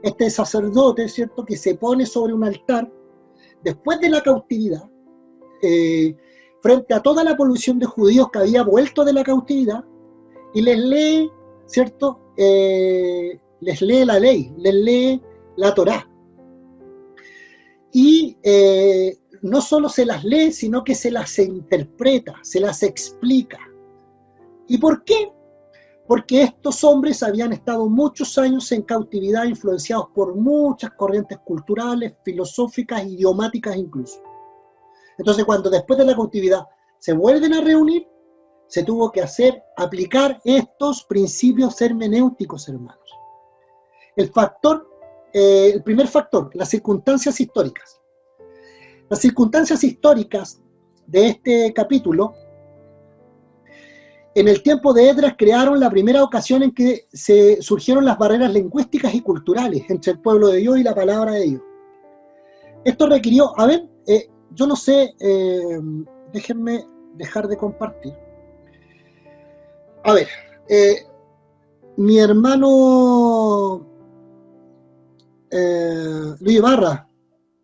Este sacerdote, ¿cierto?, que se pone sobre un altar después de la cautividad, frente a toda la población de judíos que había vuelto de la cautividad, y les lee, ¿cierto?, les lee la ley, les lee la Torá. Y no solo se las lee, sino que se las interpreta, se las explica. ¿Y por qué? Porque estos hombres habían estado muchos años en cautividad, influenciados por muchas corrientes culturales, filosóficas, idiomáticas incluso. Entonces, cuando después de la cautividad se vuelven a reunir, se tuvo que aplicar estos principios hermenéuticos, hermanos. El primer factor, las circunstancias históricas. Las circunstancias históricas de este capítulo, en el tiempo de Esdras crearon la primera ocasión en que surgieron las barreras lingüísticas y culturales entre el pueblo de Dios y la palabra de Dios. Esto requirió, yo no sé, déjenme dejar de compartir. A ver, mi hermano Luis Ibarra,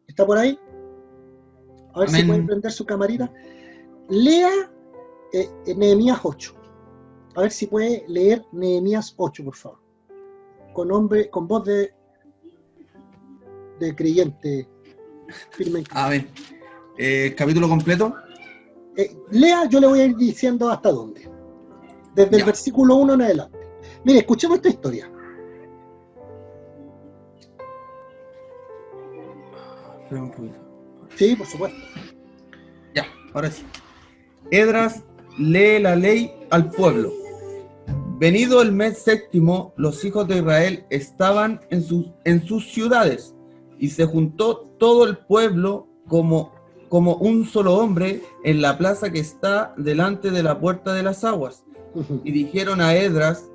¿está por ahí? A ver. Amén. Si puede prender su camarita. Lea Nehemías 8. A ver si puede leer Nehemías 8, por favor. Con voz de creyente. A ver, capítulo completo. Lea, yo le voy a ir diciendo hasta dónde. Desde el versículo 1 en adelante. Mire, escuchemos esta historia. Sí, por supuesto. Ya, ahora sí. Esdras lee la ley al pueblo. Venido el mes séptimo, los hijos de Israel estaban en sus ciudades, y se juntó todo el pueblo como un solo hombre en la plaza que está delante de la puerta de las aguas. Y dijeron a Esdras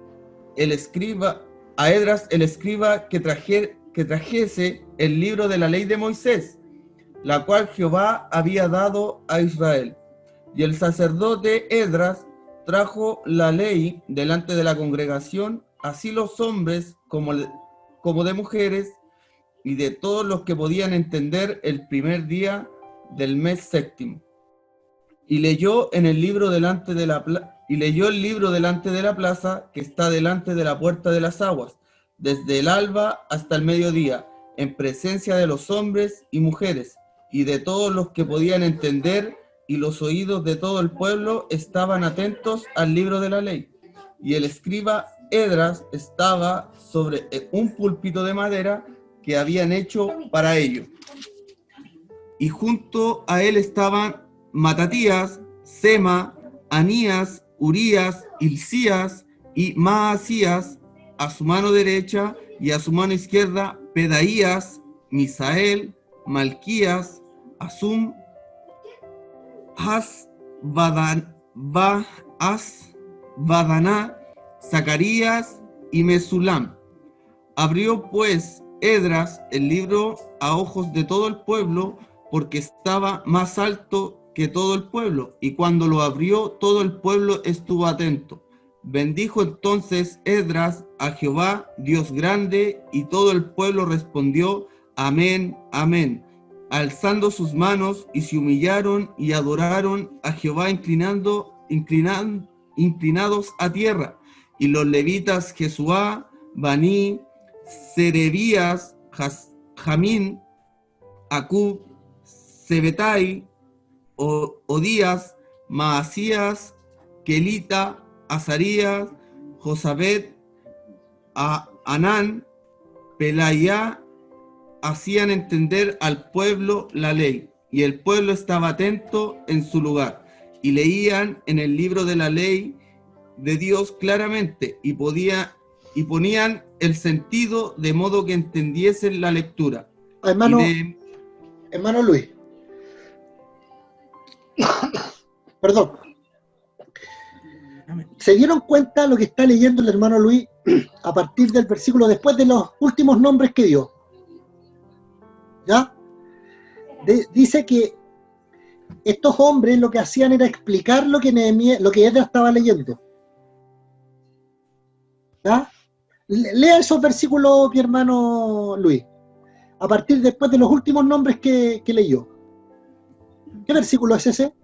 el escriba que trajese el libro de la ley de Moisés, la cual Jehová había dado a Israel. Y el sacerdote Esdras trajo la ley delante de la congregación, así los hombres como de mujeres, y de todos los que podían entender, el primer día del mes séptimo. Y leyó el libro delante de la plaza que está delante de la puerta de las aguas, desde el alba hasta el mediodía, en presencia de los hombres y mujeres, y de todos los que podían entender, y los oídos de todo el pueblo estaban atentos al libro de la ley. Y el escriba Esdras estaba sobre un púlpito de madera que habían hecho para ello. Y junto a él estaban Matatías, Sema, Anías, Urías, Hilcías y Maasías a su mano derecha, y a su mano izquierda Pedaías, Misael, Malquías, Asum, Badaná, Zacarías y Mesulam. Abrió pues Esdras el libro a ojos de todo el pueblo, porque estaba más alto que todo el pueblo, y cuando lo abrió todo el pueblo estuvo atento. Bendijo entonces Esdras a Jehová, Dios grande, y todo el pueblo respondió: Amén, amén, alzando sus manos, y se humillaron y adoraron a Jehová inclinados a tierra. Y los levitas Jesuá, Baní, Serebías, Jamín, Acub, Sebetai, Odías, Maasías, Kelita, Azarías, Josabet, Anán, Pelayá, hacían entender al pueblo la ley, y el pueblo estaba atento en su lugar, y leían en el libro de la ley de Dios claramente, y ponían el sentido de modo que entendiesen la lectura. Hermano Luis, perdón, ¿se dieron cuenta lo que está leyendo el hermano Luis a partir del versículo, después de los últimos nombres que dio? ¿Ya? Dice que estos hombres lo que hacían era explicar lo que Esdras estaba leyendo. ¿Ya? Lea esos versículos, mi hermano Luis, a partir después de los últimos nombres que leyó. ¿Qué versículo es ese?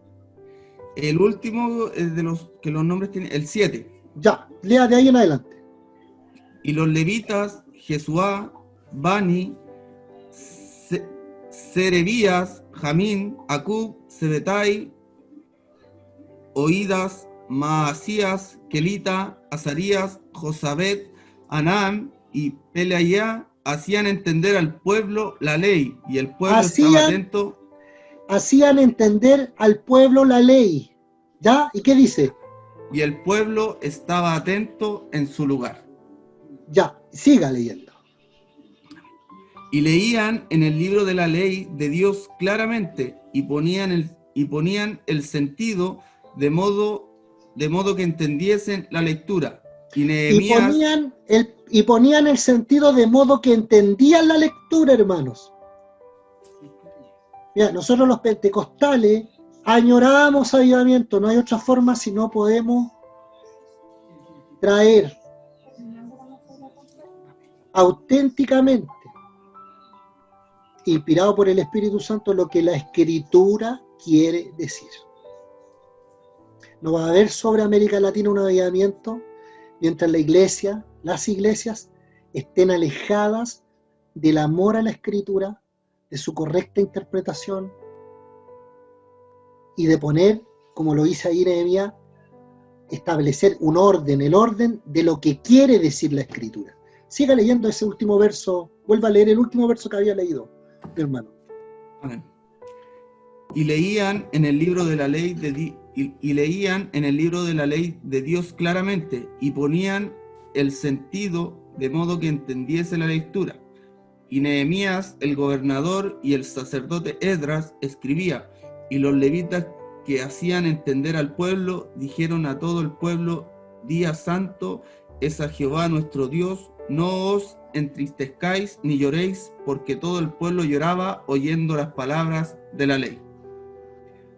El último de los que los nombres tienen, el 7. Ya, lea de ahí en adelante. Y los levitas, Jesuá, Bani, Serebías, Jamín, Acub, Sebetai, Oídas, Maasías, Kelita, Azarías, Josabet, Anán y Pelayá hacían entender al pueblo la ley, y el pueblo estaba atento. Hacían entender al pueblo la ley. ¿Ya? ¿Y qué dice? Y el pueblo estaba atento en su lugar. Ya, siga leyendo. Y leían en el libro de la ley de Dios claramente, y ponían el sentido de modo que entendiesen la lectura. Y Nehemías, ponían el sentido de modo que entendían la lectura, hermanos. Mira, nosotros los pentecostales añoramos avivamiento. No hay otra forma si no podemos traer auténticamente, inspirado por el Espíritu Santo, lo que la Escritura quiere decir. No va a haber sobre América Latina un avivamiento mientras las iglesias estén alejadas del amor a la Escritura, de su correcta interpretación y de poner como lo dice ahí Nehemías, establecer un orden, el orden de lo que quiere decir la Escritura. Siga leyendo ese último verso, vuelva a leer el último verso que había leído, mi hermano. Amén. Y leían en el libro de la ley de Dios claramente, y ponían el sentido de modo que entendiese la lectura. Y Nehemías, el gobernador, y el sacerdote Esdras escribía, y los levitas que hacían entender al pueblo, dijeron a todo el pueblo: día santo es a Jehová nuestro Dios, no os entristezcáis ni lloréis, porque todo el pueblo lloraba oyendo las palabras de la ley.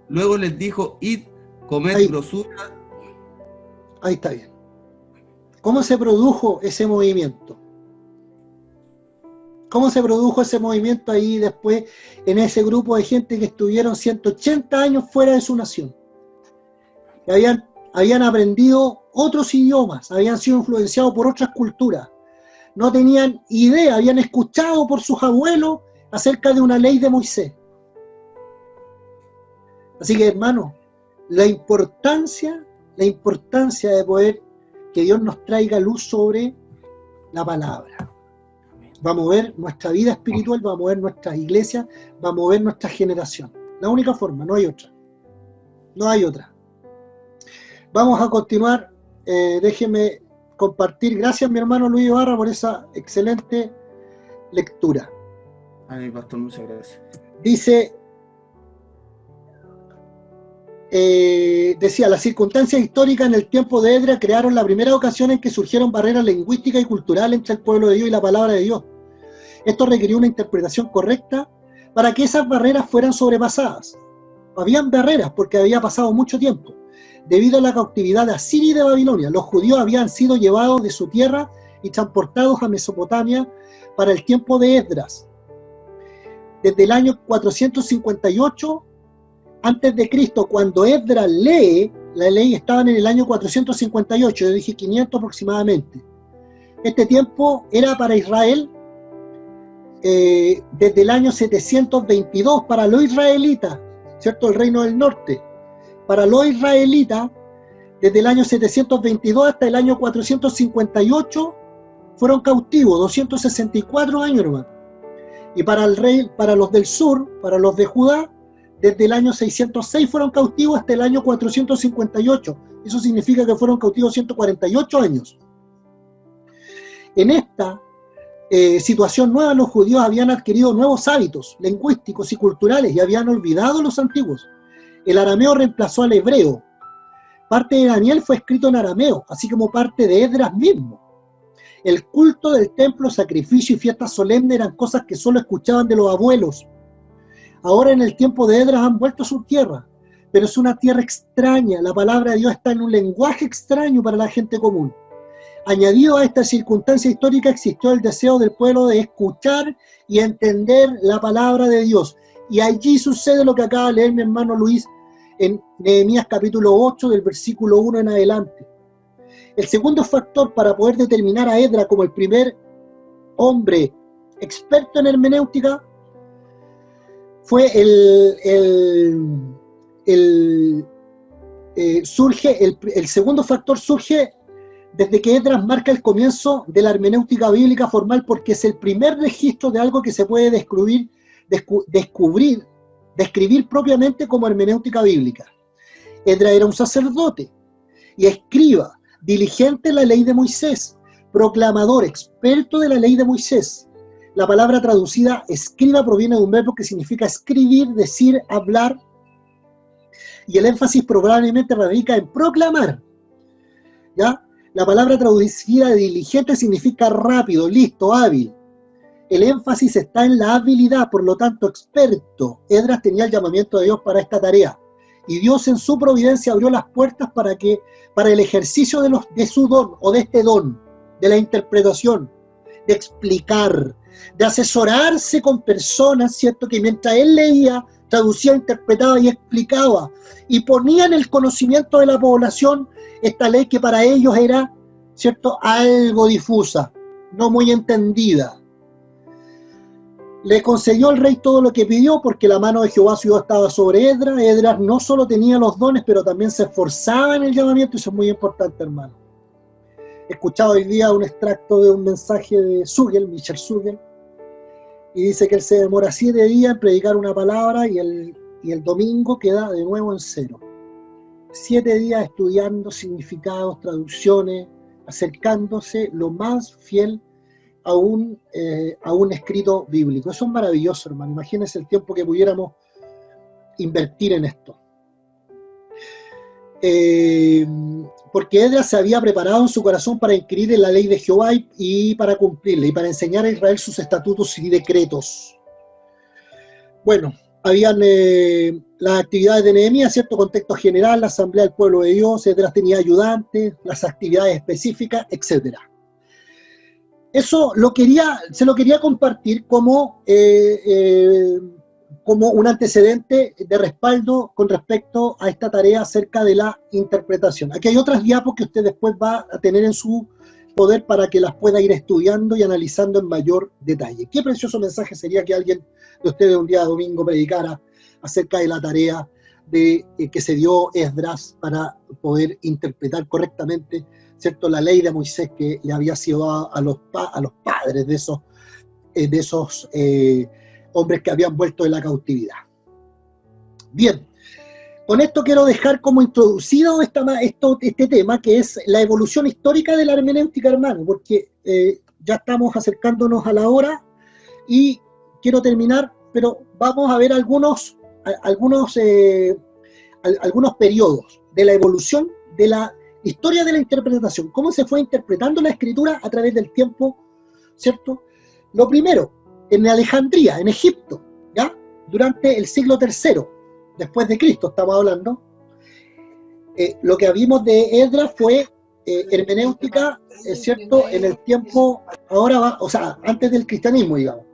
Luego les dijo: id, comed grosura. Ahí está bien. ¿Cómo se produjo ese movimiento? ¿Cómo se produjo ese movimiento ahí después en ese grupo de gente que estuvieron 180 años fuera de su nación? Que habían aprendido otros idiomas, habían sido influenciados por otras culturas. No tenían idea, habían escuchado por sus abuelos acerca de una ley de Moisés. Así que, hermano, la importancia de poder que Dios nos traiga luz sobre la palabra. Va a mover nuestra vida espiritual, va a mover nuestras iglesias, va a mover nuestra generación. La única forma, no hay otra. No hay otra. Vamos a continuar. Déjeme compartir. Gracias, mi hermano Luis Ibarra, por esa excelente lectura. Ay, pastor, muchas gracias. Dice, decía, las circunstancias históricas en el tiempo de Esdras crearon la primera ocasión en que surgieron barreras lingüísticas y culturales entre el pueblo de Dios y la palabra de Dios. Esto requirió una interpretación correcta para que esas barreras fueran sobrepasadas. Habían barreras porque había pasado mucho tiempo. Debido a la cautividad de Asiria y de Babilonia, los judíos habían sido llevados de su tierra y transportados a Mesopotamia para el tiempo de Esdras. Desde el año 458 antes de Cristo, cuando Esdras lee, la ley estaban en el año 458, yo dije 500 aproximadamente. Este tiempo era para Israel desde el año 722 para los israelitas, ¿cierto? El reino del norte. Para los israelitas, desde el año 722 hasta el año 458 fueron cautivos, 264 años, hermano. Y para los del sur, para los de Judá, desde el año 606 fueron cautivos hasta el año 458. Eso significa que fueron cautivos 148 años. En esta situación nueva, los judíos habían adquirido nuevos hábitos lingüísticos y culturales y habían olvidado los antiguos. El arameo reemplazó al hebreo. Parte de Daniel fue escrito en arameo, así como parte de Esdras mismo. El culto del templo, sacrificio y fiestas solemnes eran cosas que solo escuchaban de los abuelos. Ahora en el tiempo de Esdras han vuelto a su tierra, pero es una tierra extraña. La palabra de Dios está en un lenguaje extraño para la gente común. Añadido a esta circunstancia histórica existió el deseo del pueblo de escuchar y entender la palabra de Dios. Y allí sucede lo que acaba de leer mi hermano Luis en Nehemías capítulo 8 del versículo 1 en adelante. El segundo factor para poder determinar a Esdras como el primer hombre experto en hermenéutica fue el segundo factor surge desde que Esdras marca el comienzo de la hermenéutica bíblica formal, porque es el primer registro de algo que se puede describir propiamente como hermenéutica bíblica. Esdras era un sacerdote y escriba, diligente en la ley de Moisés, proclamador, experto de la ley de Moisés. La palabra traducida escriba proviene de un verbo que significa escribir, decir, hablar, y el énfasis probablemente radica en proclamar. ¿Ya? La palabra traducida de diligente significa rápido, listo, hábil. El énfasis está en la habilidad, por lo tanto, experto. Esdras tenía el llamamiento de Dios para esta tarea. Y Dios en su providencia abrió las puertas para el ejercicio de su don, o de este don, de la interpretación, de explicar, de asesorarse con personas, ¿cierto? Que mientras él leía, traducía, interpretaba y explicaba, y ponía en el conocimiento de la población esta ley que para ellos era, ¿cierto?, algo difusa, no muy entendida. Le concedió al rey todo lo que pidió porque la mano de Jehová su Dios estaba sobre Esdras. Esdras no solo tenía los dones, pero también se esforzaba en el llamamiento, y eso es muy importante, hermano. He escuchado hoy día un extracto de un mensaje de Zugel, Michel Zugel, y dice que él se demora 7 días en predicar una palabra y el domingo queda de nuevo en 0. 7 días estudiando significados, traducciones, acercándose lo más fiel a un escrito bíblico. Eso es maravilloso, hermano. Imagínense el tiempo que pudiéramos invertir en esto. Porque Esdras se había preparado en su corazón para inquirir en la ley de Jehová y para cumplirla, y para enseñar a Israel sus estatutos y decretos. Bueno, habían las actividades de Nehemías, cierto contexto general, la asamblea del pueblo de Dios, Esdras tenía ayudantes, las actividades específicas, etc. Eso se lo quería compartir como un antecedente de respaldo con respecto a esta tarea acerca de la interpretación. Aquí hay otras diapos que usted después va a tener en su poder para que las pueda ir estudiando y analizando en mayor detalle. Qué precioso mensaje sería que alguien de ustedes un día domingo predicara acerca de la tarea que se dio Esdras para poder interpretar correctamente, ¿cierto?, la ley de Moisés que le había sido dada a los padres de esos hombres que habían vuelto de la cautividad. Bien, con esto quiero dejar como introducido este tema, que es la evolución histórica de la hermenéutica, hermano, porque ya estamos acercándonos a la hora y quiero terminar, pero vamos a ver algunos periodos de la evolución de la historia de la interpretación, cómo se fue interpretando la escritura a través del tiempo, ¿cierto? Lo primero, en Alejandría, en Egipto, ¿ya? Durante el siglo III, después de Cristo estamos hablando, lo que vimos de Esdras fue hermenéutica, ¿cierto?, en el tiempo, antes del cristianismo, digamos.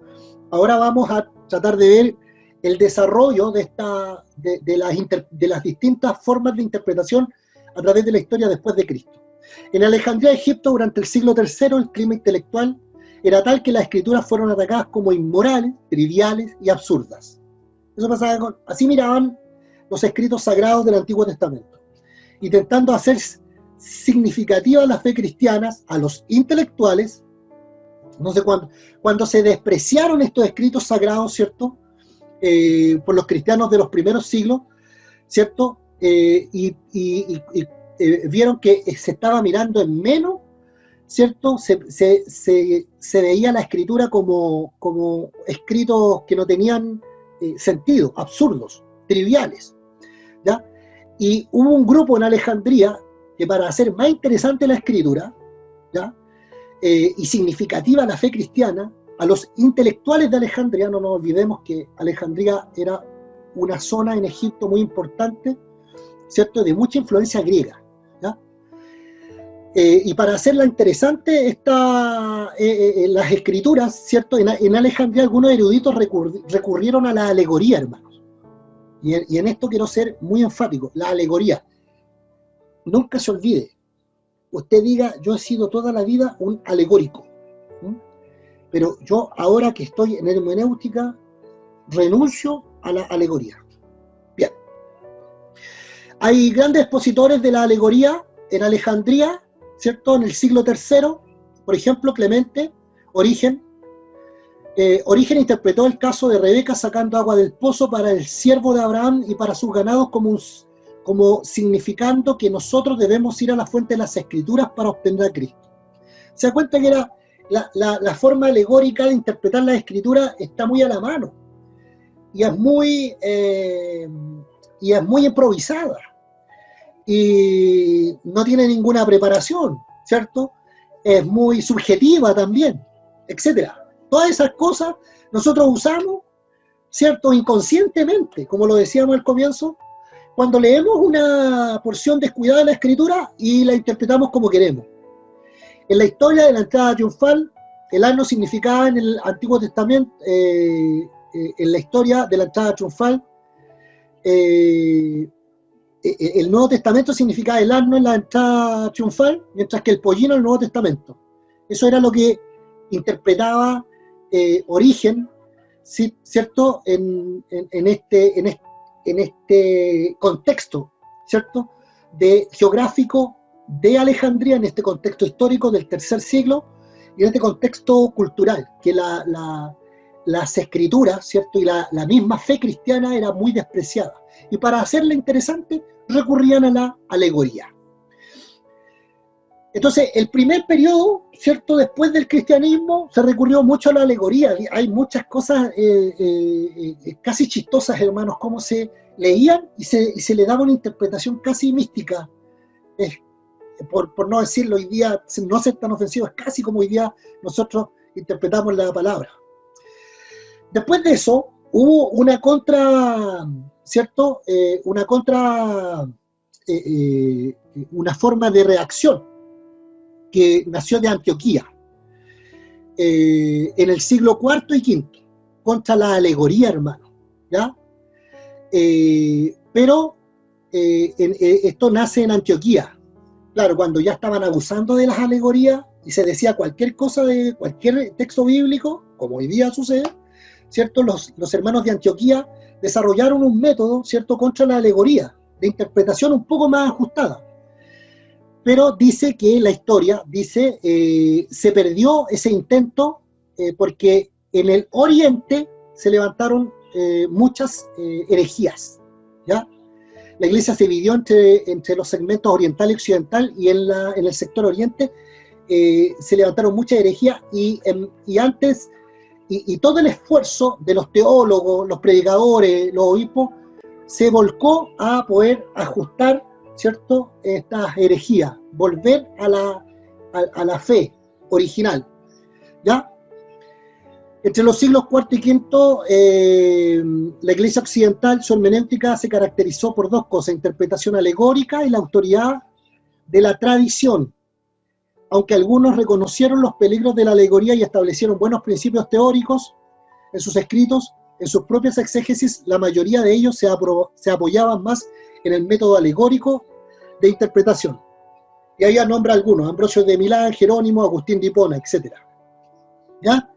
Ahora vamos a tratar de ver el desarrollo de las distintas formas de interpretación a través de la historia después de Cristo. En Alejandría, Egipto, durante el siglo III, el clima intelectual era tal que las escrituras fueron atacadas como inmorales, triviales y absurdas. Eso pasaba así miraban los escritos sagrados del Antiguo Testamento, intentando hacer significativa la fe cristiana a los intelectuales. No sé cuando se despreciaron estos escritos sagrados, ¿cierto?, por los cristianos de los primeros siglos, ¿cierto?, vieron que se estaba mirando en menos, ¿cierto?, se veía la escritura como escritos que no tenían sentido, absurdos, triviales, ¿ya? Y hubo un grupo en Alejandría que, para hacer más interesante la escritura, ¿ya?, y significativa la fe cristiana, a los intelectuales de Alejandría, no nos olvidemos que Alejandría era una zona en Egipto muy importante, ¿cierto?, de mucha influencia griega, ¿ya? Y para hacerla interesante, las escrituras, ¿cierto?, en Alejandría algunos eruditos recurrieron a la alegoría, hermanos. Y en esto quiero ser muy enfático, la alegoría. Nunca se olvide, usted diga, yo he sido toda la vida un alegórico, pero yo ahora que estoy en hermenéutica, renuncio a la alegoría. Bien. Hay grandes expositores de la alegoría en Alejandría, ¿cierto?, en el siglo III, por ejemplo, Clemente, Origen. Origen interpretó el caso de Rebeca sacando agua del pozo para el siervo de Abraham y para sus ganados como significando que nosotros debemos ir a la fuente de las Escrituras para obtener a Cristo. Se da cuenta que la forma alegórica de interpretar la Escritura está muy a la mano y es muy improvisada y no tiene ninguna preparación, ¿cierto? Es muy subjetiva también, etc. Todas esas cosas nosotros usamos, ¿cierto?, inconscientemente, como lo decíamos al comienzo, cuando leemos una porción descuidada de la Escritura y la interpretamos como queremos. En la historia de la entrada triunfal, el asno significaba en el Antiguo Testamento, en la historia de la entrada triunfal, el Nuevo Testamento significaba el asno en la entrada triunfal, mientras que el pollino en el Nuevo Testamento. Eso era lo que interpretaba Origen, sí, ¿cierto? En este contexto, ¿cierto? Geográfico de Alejandría, en este contexto histórico del tercer siglo, y en este contexto cultural, que las escrituras, ¿cierto? Y la misma fe cristiana era muy despreciada. Y para hacerla interesante, recurrían a la alegoría. Entonces, el primer periodo, ¿cierto? Después del cristianismo, se recurrió mucho a la alegoría. Hay muchas cosas casi chistosas, hermanos, cómo se leían y se le daba una interpretación casi mística. Por no decirlo hoy día, no ser tan ofensivo, es casi como hoy día nosotros interpretamos la palabra. Después de eso, hubo una contra, ¿cierto? Una forma de reacción que nació de Antioquía en el siglo IV y V, contra la alegoría, hermano, ¿ya? Pero esto nace en Antioquía. Claro, cuando ya estaban abusando de las alegorías y se decía cualquier cosa de cualquier texto bíblico, como hoy día sucede, ¿cierto? Los hermanos de Antioquía desarrollaron un método, ¿cierto?, contra la alegoría, de interpretación un poco más ajustada. Pero dice que la historia, se perdió ese intento porque en el Oriente se levantaron muchas herejías, ¿ya? La iglesia se dividió entre los segmentos oriental y occidental, y en el sector oriente se levantaron muchas herejías, y todo el esfuerzo de los teólogos, los predicadores, los obispos, se volcó a poder ajustar, ¿cierto?, estas herejías, volver a la fe original, ¿ya? Entre los siglos IV y V, la Iglesia occidental, su hermenéutica se caracterizó por dos cosas: interpretación alegórica y la autoridad de la tradición. Aunque algunos reconocieron los peligros de la alegoría y establecieron buenos principios teóricos en sus escritos, en sus propias exégesis, la mayoría de ellos se apoyaban más en el método alegórico de interpretación. Y ahí nombra algunos: Ambrosio de Milán, Jerónimo, Agustín de Hipona, etc. ¿Ya?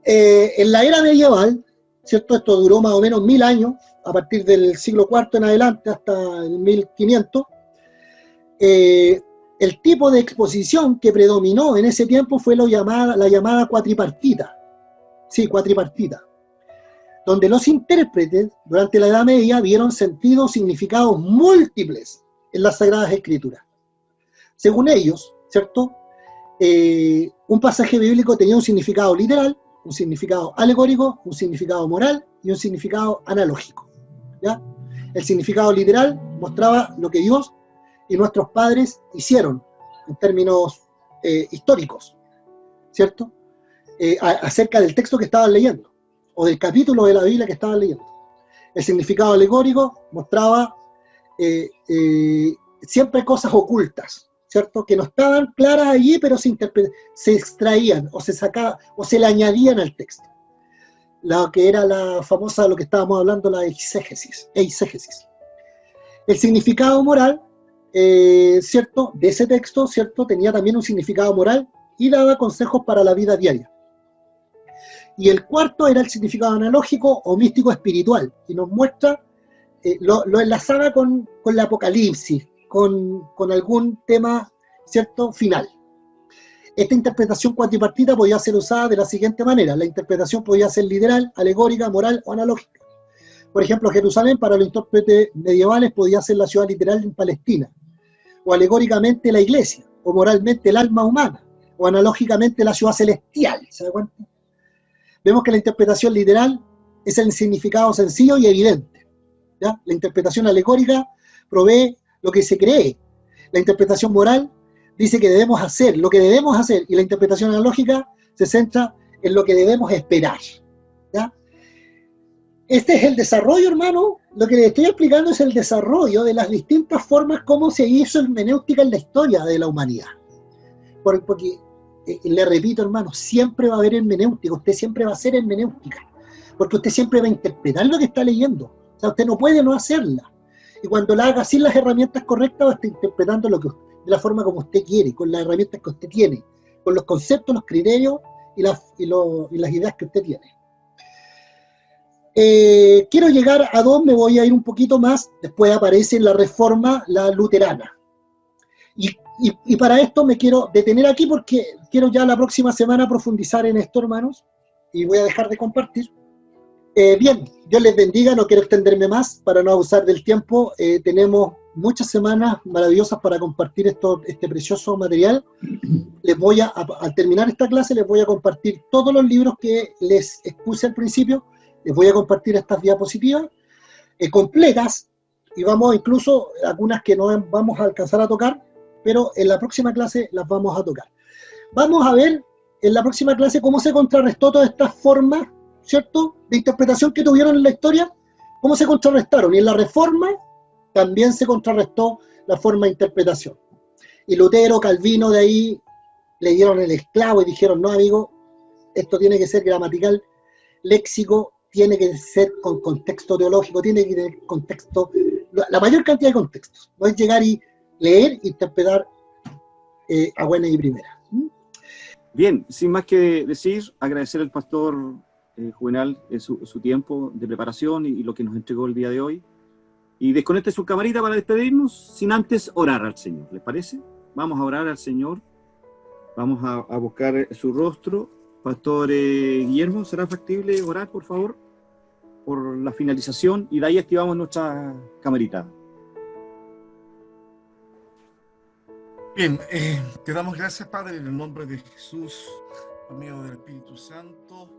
En la era medieval, ¿cierto? Esto duró más o menos 1000 años, a partir del siglo IV en adelante hasta el 1500. El tipo de exposición que predominó en ese tiempo fue la llamada cuatripartita. Sí, cuatripartita. Donde los intérpretes, durante la Edad Media, vieron sentidos, significados múltiples en las Sagradas Escrituras. Según ellos, ¿cierto? Un pasaje bíblico tenía un significado literal, un significado alegórico, un significado moral y un significado analógico, ¿ya? El significado literal mostraba lo que Dios y nuestros padres hicieron en términos históricos, ¿cierto? Acerca del texto que estaban leyendo, o del capítulo de la Biblia que estaban leyendo. El significado alegórico mostraba siempre cosas ocultas, ¿cierto?, que no estaban claras allí, pero se extraían o se sacaban o se le añadían al texto. Lo que era la famosa, lo que estábamos hablando, la eisegesis. El significado moral, ¿cierto?, de ese texto, ¿cierto?, tenía también un significado moral y daba consejos para la vida diaria. Y el cuarto era el significado analógico o místico espiritual, y nos muestra, lo enlazaba con el Apocalipsis, con algún tema, ¿cierto?, final. Esta interpretación cuatripartita podía ser usada de la siguiente manera: la interpretación podía ser literal, alegórica, moral o analógica. Por ejemplo, Jerusalén para los intérpretes medievales podía ser la ciudad literal en Palestina, o alegóricamente la iglesia, o moralmente el alma humana, o analógicamente la ciudad celestial. ¿Se da cuenta? Vemos que la interpretación literal es el significado sencillo y evidente, ¿ya? La interpretación alegórica provee lo que se cree. La interpretación moral dice que debemos hacer, lo que debemos hacer, y la interpretación analógica se centra en lo que debemos esperar, ¿ya? Este es el desarrollo, hermano. Lo que les estoy explicando es el desarrollo de las distintas formas como se hizo hermenéutica en la historia de la humanidad. Porque, le repito, hermano, siempre va a haber hermenéutica, usted siempre va a hacer hermenéutica, porque usted siempre va a interpretar lo que está leyendo. O sea, usted no puede no hacerla. Y cuando la haga sin las herramientas correctas, va a estar interpretando de la forma como usted quiere, con las herramientas que usted tiene, con los conceptos, los criterios y las ideas que usted tiene. Quiero llegar a dos, me voy a ir un poquito más, después aparece en la Reforma la luterana. Y para esto me quiero detener aquí porque quiero ya la próxima semana profundizar en esto, hermanos, y voy a dejar de compartir. Bien, Dios les bendiga, no quiero extenderme más para no abusar del tiempo. Tenemos muchas semanas maravillosas para compartir este precioso material. Les voy al terminar esta clase, les voy a compartir todos los libros que les expuse al principio. Les voy a compartir estas diapositivas completas, y vamos incluso algunas que no vamos a alcanzar a tocar, pero en la próxima clase las vamos a tocar. Vamos a ver en la próxima clase cómo se contrarrestó todas estas formas, ¿cierto?, de interpretación que tuvieron en la historia, cómo se contrarrestaron. Y en la Reforma también se contrarrestó la forma de interpretación. Y Lutero, Calvino, de ahí le dieron el esclavo y dijeron, no, amigo, esto tiene que ser gramatical, léxico, tiene que ser con contexto teológico, tiene que tener contexto, la mayor cantidad de contextos. No es llegar y leer e interpretar a buena y primera. Bien, sin más que decir, agradecer al pastor Juvenal su tiempo de preparación y lo que nos entregó el día de hoy. Y desconecte su camarita para despedirnos, sin antes orar al Señor. ¿Les parece? Vamos a orar al Señor. Vamos a buscar su rostro. Pastor Guillermo, ¿será factible orar, por favor, por la finalización? Y de ahí activamos nuestra camarita. Bien, te damos gracias, Padre, en el nombre de Jesús, amigo del Espíritu Santo.